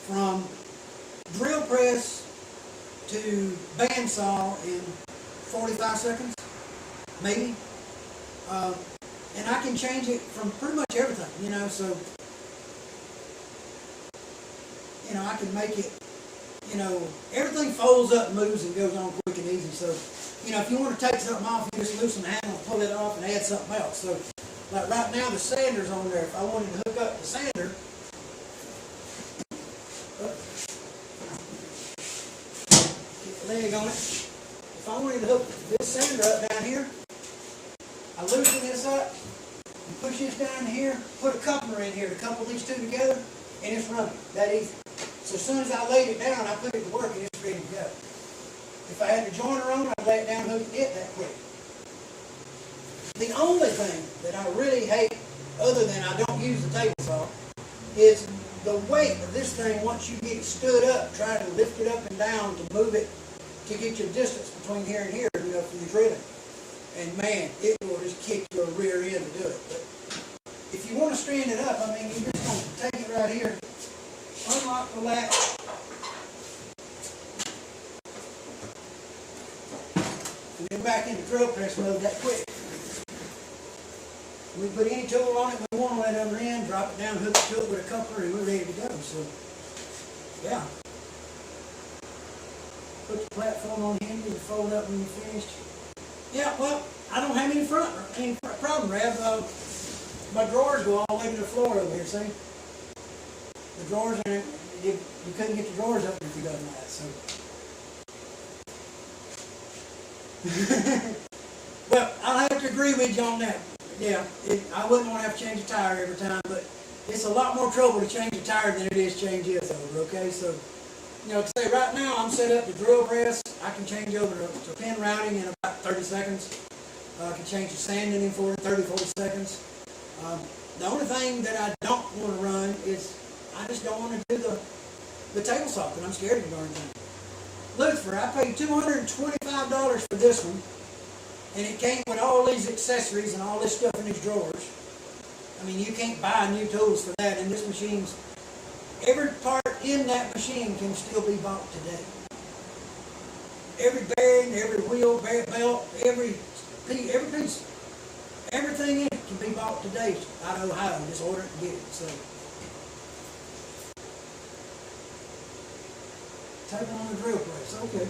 Speaker 1: from drill press to bandsaw in 45 seconds, maybe. And I can change it from pretty much everything, so, I can make it, everything folds up, moves, and goes on quick and easy. So, if you want to take something off, you just loosen the handle, pull it off, and add something else. So, like right now, the sander's on there. If I wanted to hook up the sander, leg on it. If I wanted to hook this sander up down here, I loosen this up, You push this down here, put a coupler in here to couple these two together, and it's running. That easy. So as soon as I laid it down, I put it to work and it's ready to go. If I had the joiner on, I'd lay it down, hook it that quick. The only thing that I really hate, other than I don't use the table saw, is the weight of this thing. Once you get it stood up, try to lift it up and down to move it, to get your distance between here and here, for your drilling. And man, it will just kick your rear end to do it. But if you want to strand it up, I mean, you're just going to take it right here, unlock the latch, and then back into drill press mode that quick. We put any tool on it we want on that other end, drop it down, hook it to it with a coupler, and we're ready to go. So, yeah. Put the platform on hinges and fold up when you're finished. Yeah, well, I don't have any front problem, Rab. My drawers go all the way to the floor over here, see? The drawers are, you couldn't get the drawers open if you done that, so. Well, I'll have to agree with you on that. Yeah, I wouldn't want to have to change a tire every time, but it's a lot more trouble to change a tire than it is change this over, okay? So, say right now I'm set up to drill press. I can change over to pin routing in about 30 seconds. I can change to sanding in 30, 40 seconds. The only thing that I don't want to run is I just don't want to do the table saw, because I'm scared of the darn thing. Luther, I paid $225 for this one. And it came with all these accessories and all this stuff in these drawers. I mean, you can't buy new tools for that. And this machine's, every part in that machine can still be bought today. Every bearing, every wheel, belt, every piece, everything in it can be bought today out of Ohio. Just order it and get it. So, take it on the drill press. Okay.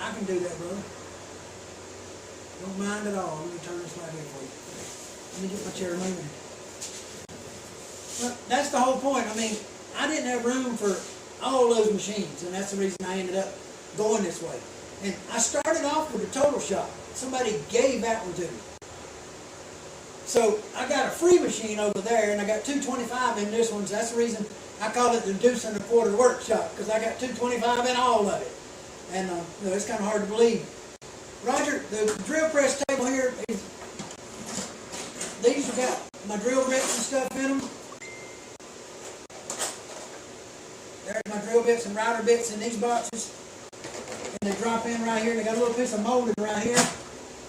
Speaker 1: I can do that, brother. Don't mind at all. Let me turn this light here for you. Let me get my chair moving. Well, that's the whole point. I mean, I didn't have room for all those machines, and that's the reason I ended up going this way. And I started off with a total shop. Somebody gave that one to me. So I got a free machine over there, and I got $225 in this one. So that's the reason I call it the deuce and a quarter workshop, because I got $225 in all of it. And it's kind of hard to believe. Roger, the drill press table here, these have got my drill bits and stuff in them. There's my drill bits and router bits in these boxes. And they drop in right here. They got a little piece of molding right here.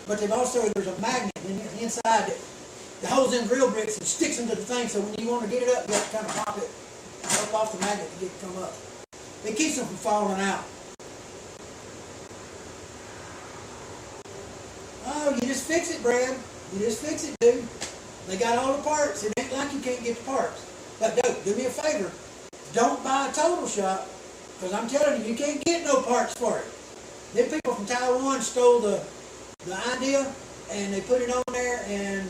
Speaker 1: But they've also, there's a magnet inside that holds in drill bits and sticks into the thing. So when you want to get it up, you have to kind of pop it up off the magnet to get it to come up. It keeps them from falling out. Oh, you just fix it, Brad. You just fix it, dude. They got all the parts. It ain't like you can't get the parts. But, dude, do me a favor. Don't buy a total shop, because I'm telling you, you can't get no parts for it. Them people from Taiwan stole the idea, and they put it on there, and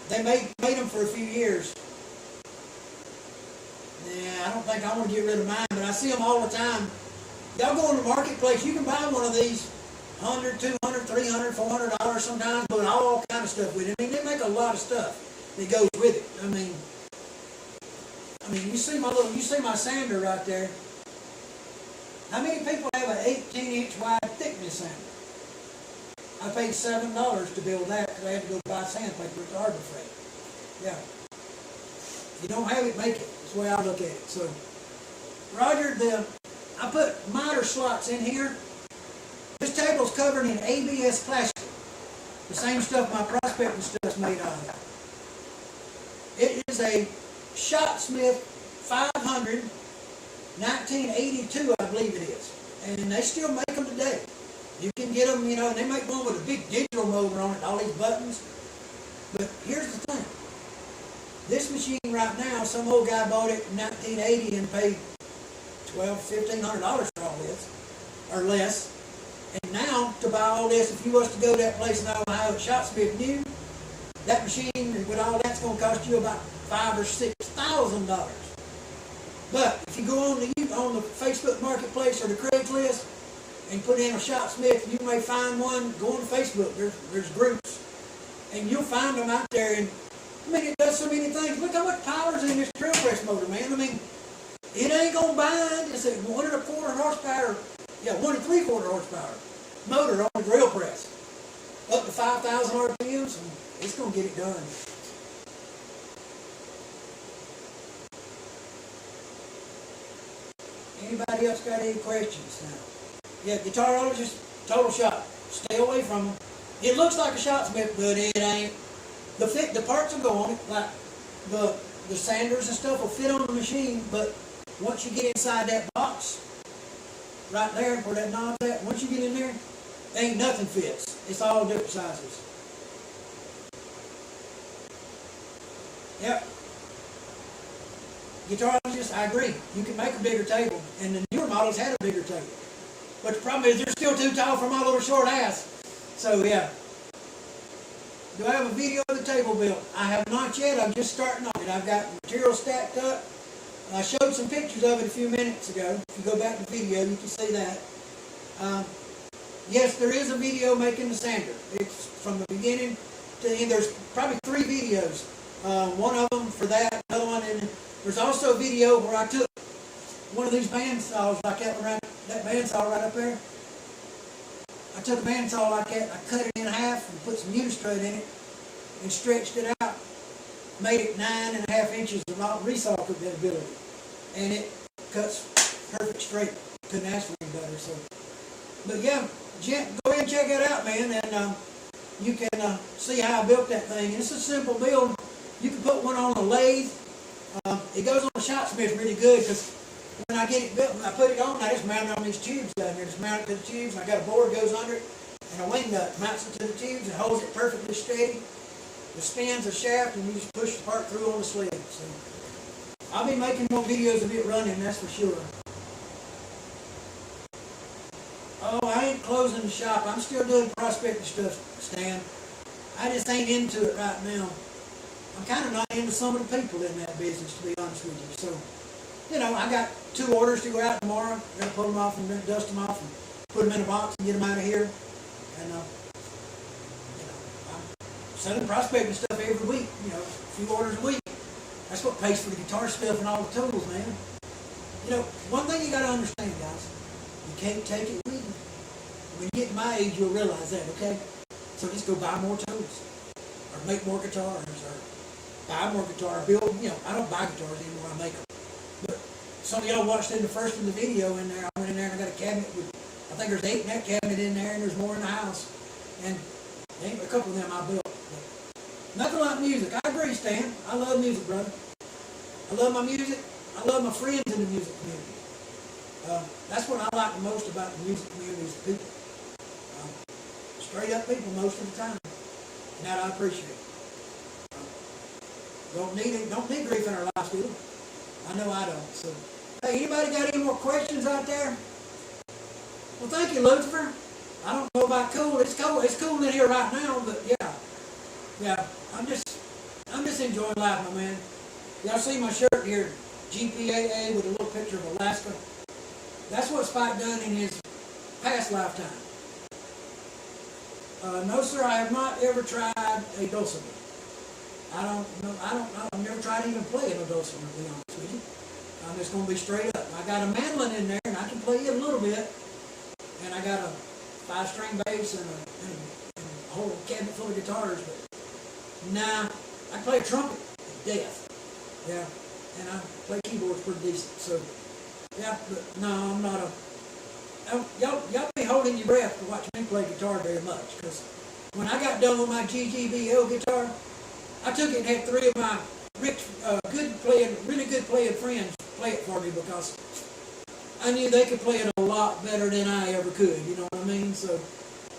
Speaker 1: they made them for a few years. Yeah, I don't think I want to get rid of mine, but I see them all the time. Y'all go in the marketplace, you can buy one of these $100, $200, $300, $400 sometimes, but all kind of stuff with it. I mean, they make a lot of stuff that goes with it. I mean, you see my sander right there. How many people have an 18-inch wide thickness sander? I paid $7 to build that because I had to go buy sandpaper at the Harbor Freight. Yeah. If you don't have it, make it. That's the way I look at it. So, Roger, I put miter slots in here. This table's covered in ABS plastic. The same stuff my prospecting stuff's made out of. It is a Shopsmith 500, 1982, I believe it is. And they still make them today. You can get them, and they make one with a big digital motor on it, all these buttons. But here's the thing. This machine right now, some old guy bought it in 1980 and paid $1,200, $1,500 for all this, or less. And now, to buy all this, if you was to go to that place in Ohio at Shopsmith new, that machine with all that's going to cost you about $5,000 or $6,000. But if you go on the Facebook Marketplace or the Craigslist and put in a Shopsmith, you may find one. Go on to Facebook. There's groups, And you'll find them out there, and I mean, it does so many things. Look how much power's in this drill press motor, man. I mean, it ain't gonna bind. It's a 1.25 horsepower, 1 3/4 horsepower motor on the drill press. Up to 5,000 RPMs, and it's gonna get it done. Anybody else got any questions now? Yeah, guitarologist, total shop. Stay away from them. It looks like a shot smith, but it ain't. The parts will go on it, like the sanders and stuff will fit on the machine, but once you get inside that box, right there where that knob's at, once you get in there, ain't nothing fits. It's all different sizes. Yep. Guitarologist, I agree. You can make a bigger table, and the newer models had a bigger table. But the problem is they're still too tall for my little short ass. So yeah. Do I have a video of the table built? I have not yet. I'm just starting on it. I've got material stacked up. I showed some pictures of it a few minutes ago. If you go back to the video, you can see that. Yes, there is a video making the sander. It's from the beginning to the end. There's probably 3 videos. One of them for that, another one, and there's also a video where I took one of these bandsaws like that, that bandsaw right up there. I took a bandsaw like that, I cut it in half and put some unistrut in it and stretched it out. Made it 9.5 inches of resaw ability. And it cuts perfect straight. Couldn't ask for any better. So, but yeah, go ahead and check it out, man, and you can see how I built that thing. It's a simple build. You can put one on a lathe. It goes on the shot smith really good because when I get it built, when I put it on, I just mount it on these tubes down here. Just mount it to the tubes. I got a board goes under it, and a wing nut mounts it to the tubes and holds it perfectly steady. It spins a shaft, and you just push the part through on the sled. So I'll be making more videos of it running, that's for sure. Oh, I ain't closing the shop. I'm still doing prospecting stuff, Stan. I just ain't into it right now. I'm kind of not into some of the people in that business, to be honest with you. So, you know, I got 2 orders to go out tomorrow. I'm going to pull them off and dust them off and put them in a box and get them out of here. And, you know, I'm selling prospecting stuff every week, you know, a few orders a week. That's what pays for the guitar stuff and all the tools, man. You know, one thing you got to understand, guys, you can't take it with you. When you get to my age, you'll realize that, okay? So just go buy more tools, or make more guitars, or buy more guitar, build, you know, I don't buy guitars anymore, I make them. But some of y'all watched in the video in there, I went in there and I got a cabinet with, I think there's 8 in that cabinet in there, and there's more in the house. And a couple of them I built. But nothing like music. I agree, Stan. I love music, brother. I love my music. I love my friends in the music community. That's what I like the most about the music community is the people. Straight up people most of the time. And that I appreciate. Don't need grief in our lives, do we? I know I don't. So, hey, anybody got any more questions out there? Well, thank you, Lucifer. I don't know about cool. It's cool. It's cool in here right now, but yeah. I'm just enjoying life, my man. Y'all see my shirt here, GPAA with a little picture of Alaska. That's what Spike done in his past lifetime. No, sir, I have not ever tried a dulcimer. I don't know. I've never tried to even play a dulcimer, to be honest with you. I'm just going to be straight up. I got a mandolin in there, and I can play it a little bit. And I got a 5-string bass and a whole cabinet full of guitars. But nah, I play trumpet to death. Yeah, and I play keyboards pretty decent. So yeah, but no, I'm not a. Y'all be holding your breath to watch me play guitar very much, because when I got done with my GGBL guitar, I took it and had 3 of my really good playing friends play it for me, because I knew they could play it a lot better than I ever could, you know what I mean? So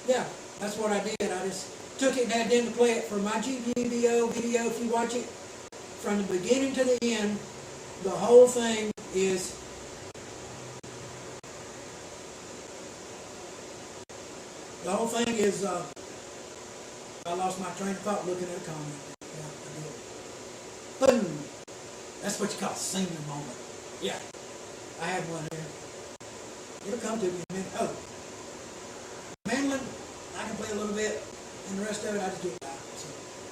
Speaker 1: yeah, that's what I did. I just took it and had them to play it for my GGBL video. If you watch it from the beginning to the end, the whole thing is I lost my train of thought looking at a comment. Yeah, I did. Boom! That's what you call a senior moment. Yeah, I had one here. It'll come to me in a minute. Oh, mandolin, I can play a little bit, and the rest of it I just do it out. So.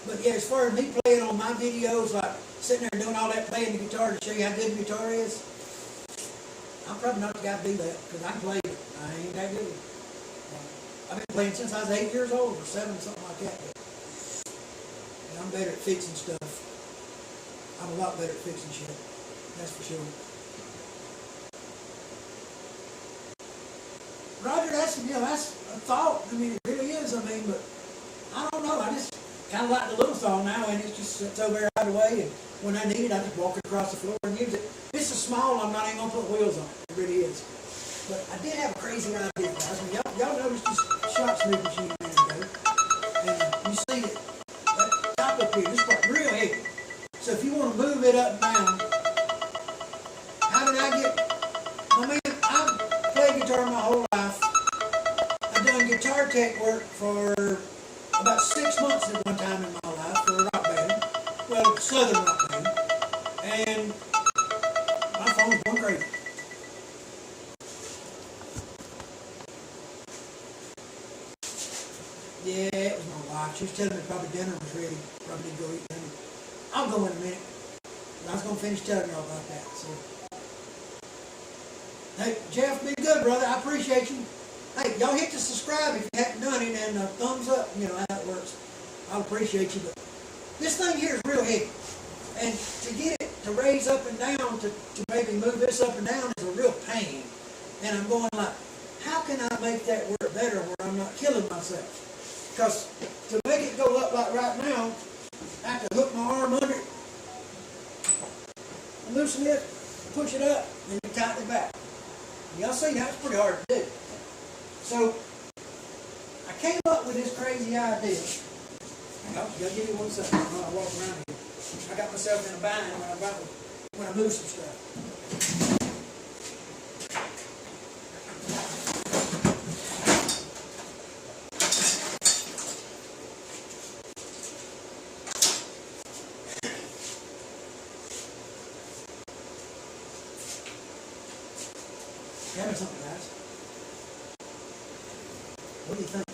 Speaker 1: But yeah, as far as me playing on my videos, like sitting there doing all that playing the guitar to show you how good the guitar is, I'm probably not the guy to do that, because I can play it. I ain't that good. I've been playing since I was 8 years old, or 7, something like that. And I'm better at fixing stuff. I'm a lot better at fixing shit. That's for sure. Roger, that's a thought. I mean, it really is. I mean, but I don't know. I just kind of like the little saw now, and it just sits over there out of the way. And when I need it, I just walk across the floor and use it. This is small. I'm not even gonna put wheels on it. It really is. But I did have a crazy idea, guys. I mean, y'all noticed this Smelting machine a minute ago, and you see it that top up here. This part real heavy. So if you want to move it up and down, how did I get? I mean, I've played guitar my whole life. I've done guitar tech work for about 6 months at one time in my life for a rock band. Well, southern rock band. And my phone's going crazy. Yeah, it was my wife. She was telling me probably dinner was ready. Probably did go eat dinner. I'll go in a minute. I was going to finish telling y'all about that. So, hey, Jeff, be good, brother. I appreciate you. Hey, y'all hit the subscribe if you haven't done it, and thumbs up. You know how it works. I appreciate you. But this thing here is real heavy. And to get it to raise up and down, to maybe move this up and down is a real pain. And I'm going like, how can I make that work better where I'm not killing myself? Because to make it go up like right now, I have to hook my arm under it, and loosen it, push it up, and then tighten it back. Y'all see that's pretty hard to do. So I came up with this crazy idea. Y'all give me 1 second while I walk around here. I got myself in a bind when I move some stuff. Tell me something, guys. What do you think?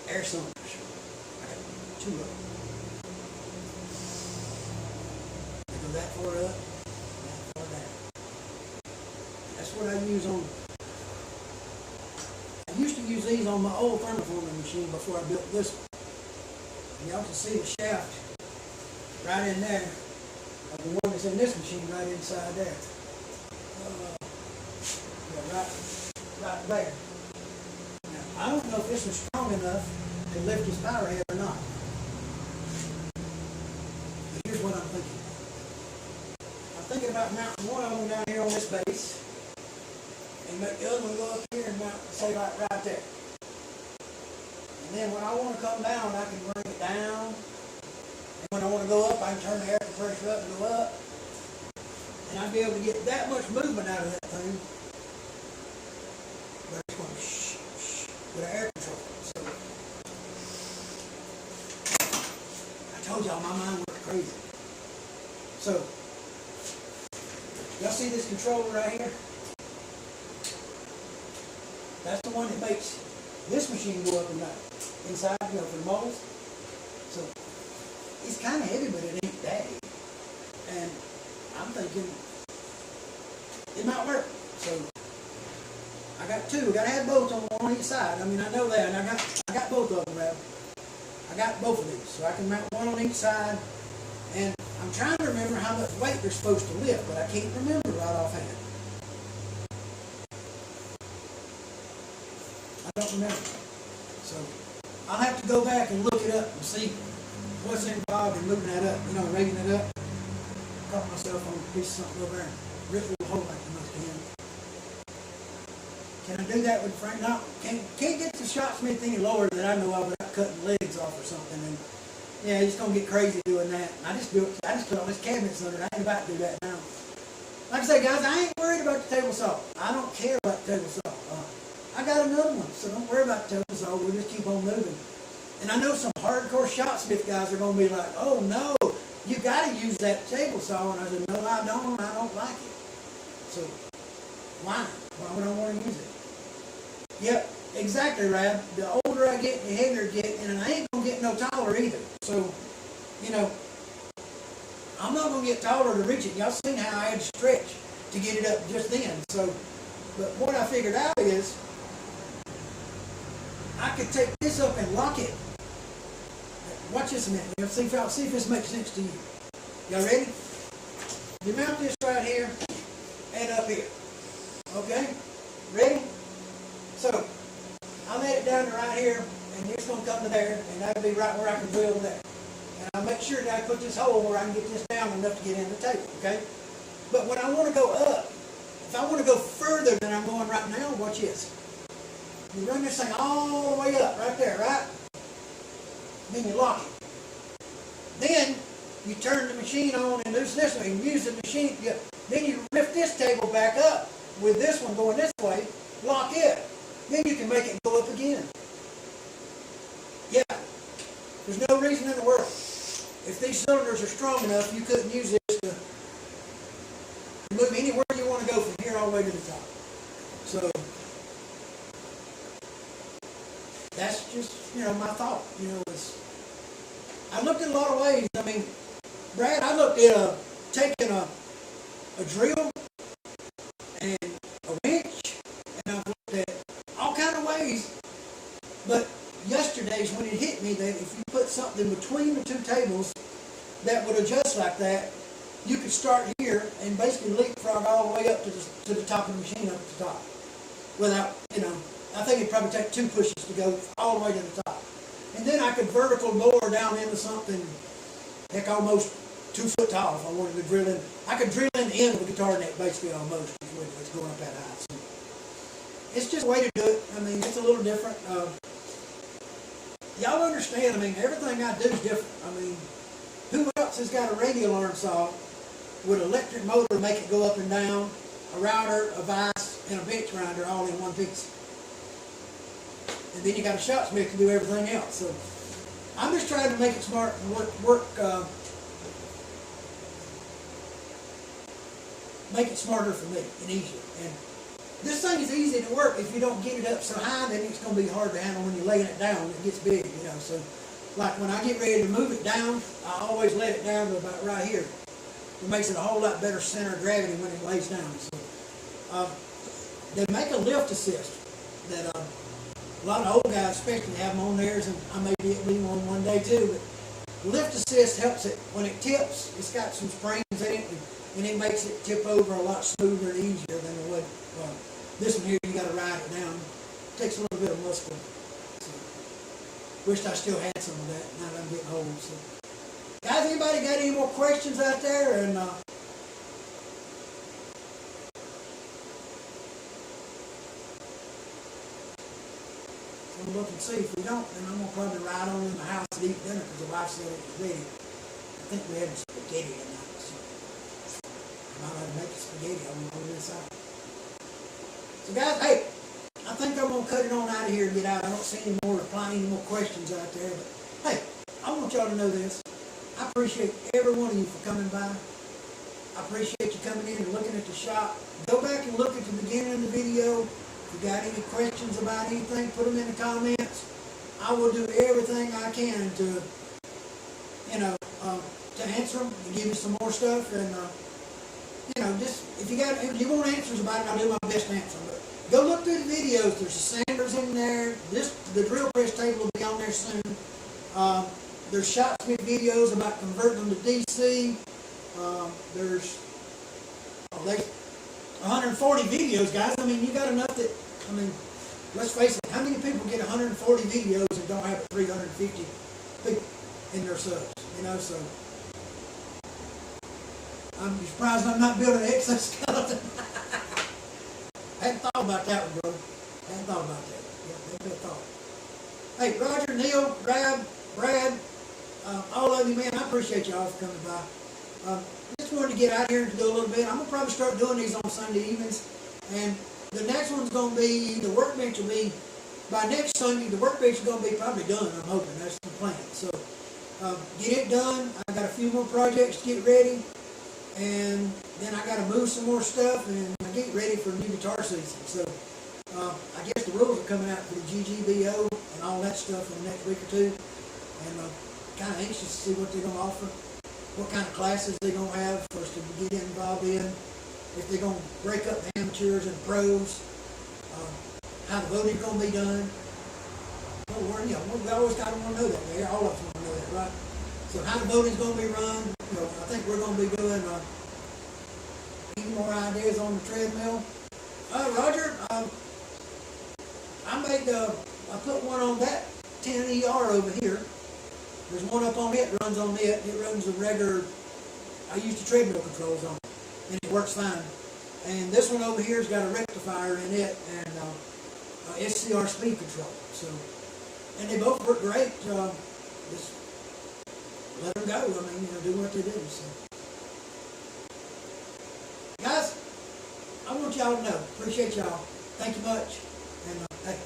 Speaker 1: Air cylinders. I got 2 of them. They go that far up, that far down. That's what I use on. I used to use these on my old thermoforming machine before I built this one. And y'all can see the shaft right in there of the one that's in this machine right inside there. Yeah, right there. Now, I don't know if this is strong enough to lift his power head or not. But here's what I'm thinking. I'm thinking about mounting one of them down here on this base and make the other one go up here and mount, say like right there. And then when I want to come down, I can bring it down. And when I want to go up, I can turn the air compressor up and go up. And I'd be able to get that much movement out of that thing. But it's going with an air control. So I told y'all my mind works crazy. So y'all see this controller right here? That's the one that makes this machine go up and down. Inside, for the molds. So it's kind of heavy, but it ain't that heavy. And I'm thinking it might work. So I got 2. I gotta have both on each side. I mean, I know that, and I got both of them, Rev. I got both of these, so I can mount one on each side. And I'm trying to remember how much weight they're supposed to lift, but I can't remember right offhand. I don't remember. So I'll have to go back and look it up and see what's involved in moving that up. Raising it up. Caught myself on a piece of something over there and ripped a little hole like the must can. Can I do that with Frank? No, can't get the shot smith any lower than I know of without cutting legs off or something. And yeah, he's gonna get crazy doing that. I just put all this cabinets under it. I ain't about to do that now. Like I say, guys, I ain't worried about the table saw. I don't care about the table saw. I got another one, so don't worry about the table saw. We'll just keep on moving. And I know some hardcore shot smith guys are gonna be like, "Oh no, you got to use that table saw." And I said, "No, I don't. I don't like it." So why? Why would I want to use it? Yep, exactly, Rab. The older I get, the heavier I get, and I ain't gonna going to get no taller either. So, you know, I'm not going to get taller to reach it. Y'all seen how I had to stretch to get it up just then. So, but what I figured out is I could take this up and lock it. Watch this a minute. You know, see if this makes sense to you. Y'all ready? You mount this right here and up here. Okay? Ready? So, I let it down to right here, and it's going to come to there, and that'll be right where I can drill there. And I'll make sure that I put this hole where I can get this down enough to get in the table, okay? But when I want to go up, if I want to go further than I'm going right now, watch this. You run this thing all the way up, right there, right? Then you lock it. Then you turn the machine on and use this way, and use the machine. Then you lift this table back up with this one going this way, lock it. Then you can make it go up again. Yeah. There's no reason in the world. If these cylinders are strong enough, you couldn't use this to move anywhere you want to go from here all the way to the top. So, that's just, you know, my thought. You know, I looked at a lot of ways. I mean, Brad, I looked at taking a drill and a wrench, and I've looked at all kind of ways. But yesterday's when it hit me that if you put something between the two tables that would adjust like that, you could start here and basically leapfrog all the way up to the top of the machine up at the top. Without, you know, I think it'd probably take 2 pushes to go all the way to the top. And then I could vertical lower down into something, heck, almost 2 foot tall if I wanted to drill in. I could drill in the end of a guitar neck basically almost when it's going up that high. So it's just a way to do it. I mean, it's a little different. Y'all understand, I mean, everything I do is different. I mean, who else has got a radial arm saw with an electric motor to make it go up and down, a router, a vise, and a bench grinder all in one piece? And then you got a shop smith to do everything else. So I'm just trying to make it smart and make it smarter for me and easier. And this thing is easy to work if you don't get it up so high, then it's going to be hard to handle when you're laying it down. It gets big, you know. So, like when I get ready to move it down, I always let it down to about right here. It makes it a whole lot better center of gravity when it lays down. So, they make a lift assist that a lot of old guys especially have them on theirs, and I may be one day too. But lift assist helps it when it tips. It's got some springs in it, and it makes it tip over a lot smoother and easier than it would. This one here, you got to ride it down. It takes a little bit of muscle. So, wished I still had some of that. Now that I'm getting old. So, guys, anybody got any more questions out there? And I'm look and see. If we don't, then I'm gonna probably ride on in the house and eat dinner because the wife said it was ready. I think we had spaghetti tonight. So I'm not allowed to make the spaghetti. I'm gonna hold this out. So guys, hey, I think I'm going to cut it on out of here and get out. I don't see any more questions out there. But hey, I want y'all to know this. I appreciate every one of you for coming by. I appreciate you coming in and looking at the shop. Go back and look at the beginning of the video. If you got any questions about anything, put them in the comments. I will do everything I can to, you know, to answer them and give you some more stuff. And you know, just if you want answers about it, I'll do my best to answer them. But go look through the videos. There's sanders in there. The drill press table will be on there soon. There's shop smith videos about converting them to DC. There's 140 videos, guys. I mean, you got enough that, I mean, let's face it, how many people get 140 videos and don't have 350 people in their subs? You know, so I'm surprised I'm not building an exoskeleton. I hadn't thought about that one, bro. I hadn't thought about that. Yeah, that's a good thought. Hey, Roger, Neil, Brad, all of you, man, I appreciate y'all for coming by. Just wanted to get out here and do a little bit. I'm going to probably start doing these on Sunday evenings. And the next one's going to be, the workbench will be, by next Sunday, the workbench is going to be probably done, I'm hoping. That's the plan. So, get it done. I got a few more projects to get ready. And then I got to move some more stuff and get ready for new guitar season. So, I guess the rules are coming out for the GGBO and all that stuff in the next week or two. and kind of anxious to see what they're going to offer, what kind of classes they're going to have for us to get involved in, if they're going to break up the amateurs and pros, how the voting's going to be done. Well, you know, we always kind of want to know that. There, all of us want to know that, right? So how the voting's going to be run. You know, I think we're going to be doing any more ideas on the treadmill. Roger, I put one on that 10ER over here. There's one up on it, runs on it. It runs the regular, I use the treadmill controls on it, and it works fine. And this one over here's got a rectifier in it and SCR speed control. So, and they both work great. Just let them go. I mean, you know, do what they do. So, guys, I want y'all to know. Appreciate y'all. Thank you much. And hey,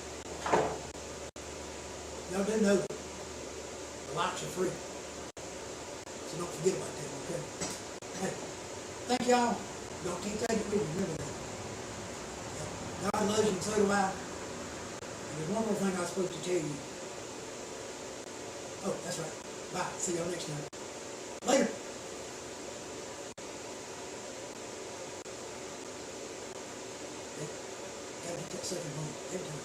Speaker 1: y'all do know that the lights are free. So don't forget about that, okay? Hey, thank y'all. Y'all can't take it with you. Remember that. God loves you and so do I. And there's one more thing I was supposed to tell you. Oh, that's right. Bye. See y'all next time. Later. Gotta get that second one every time.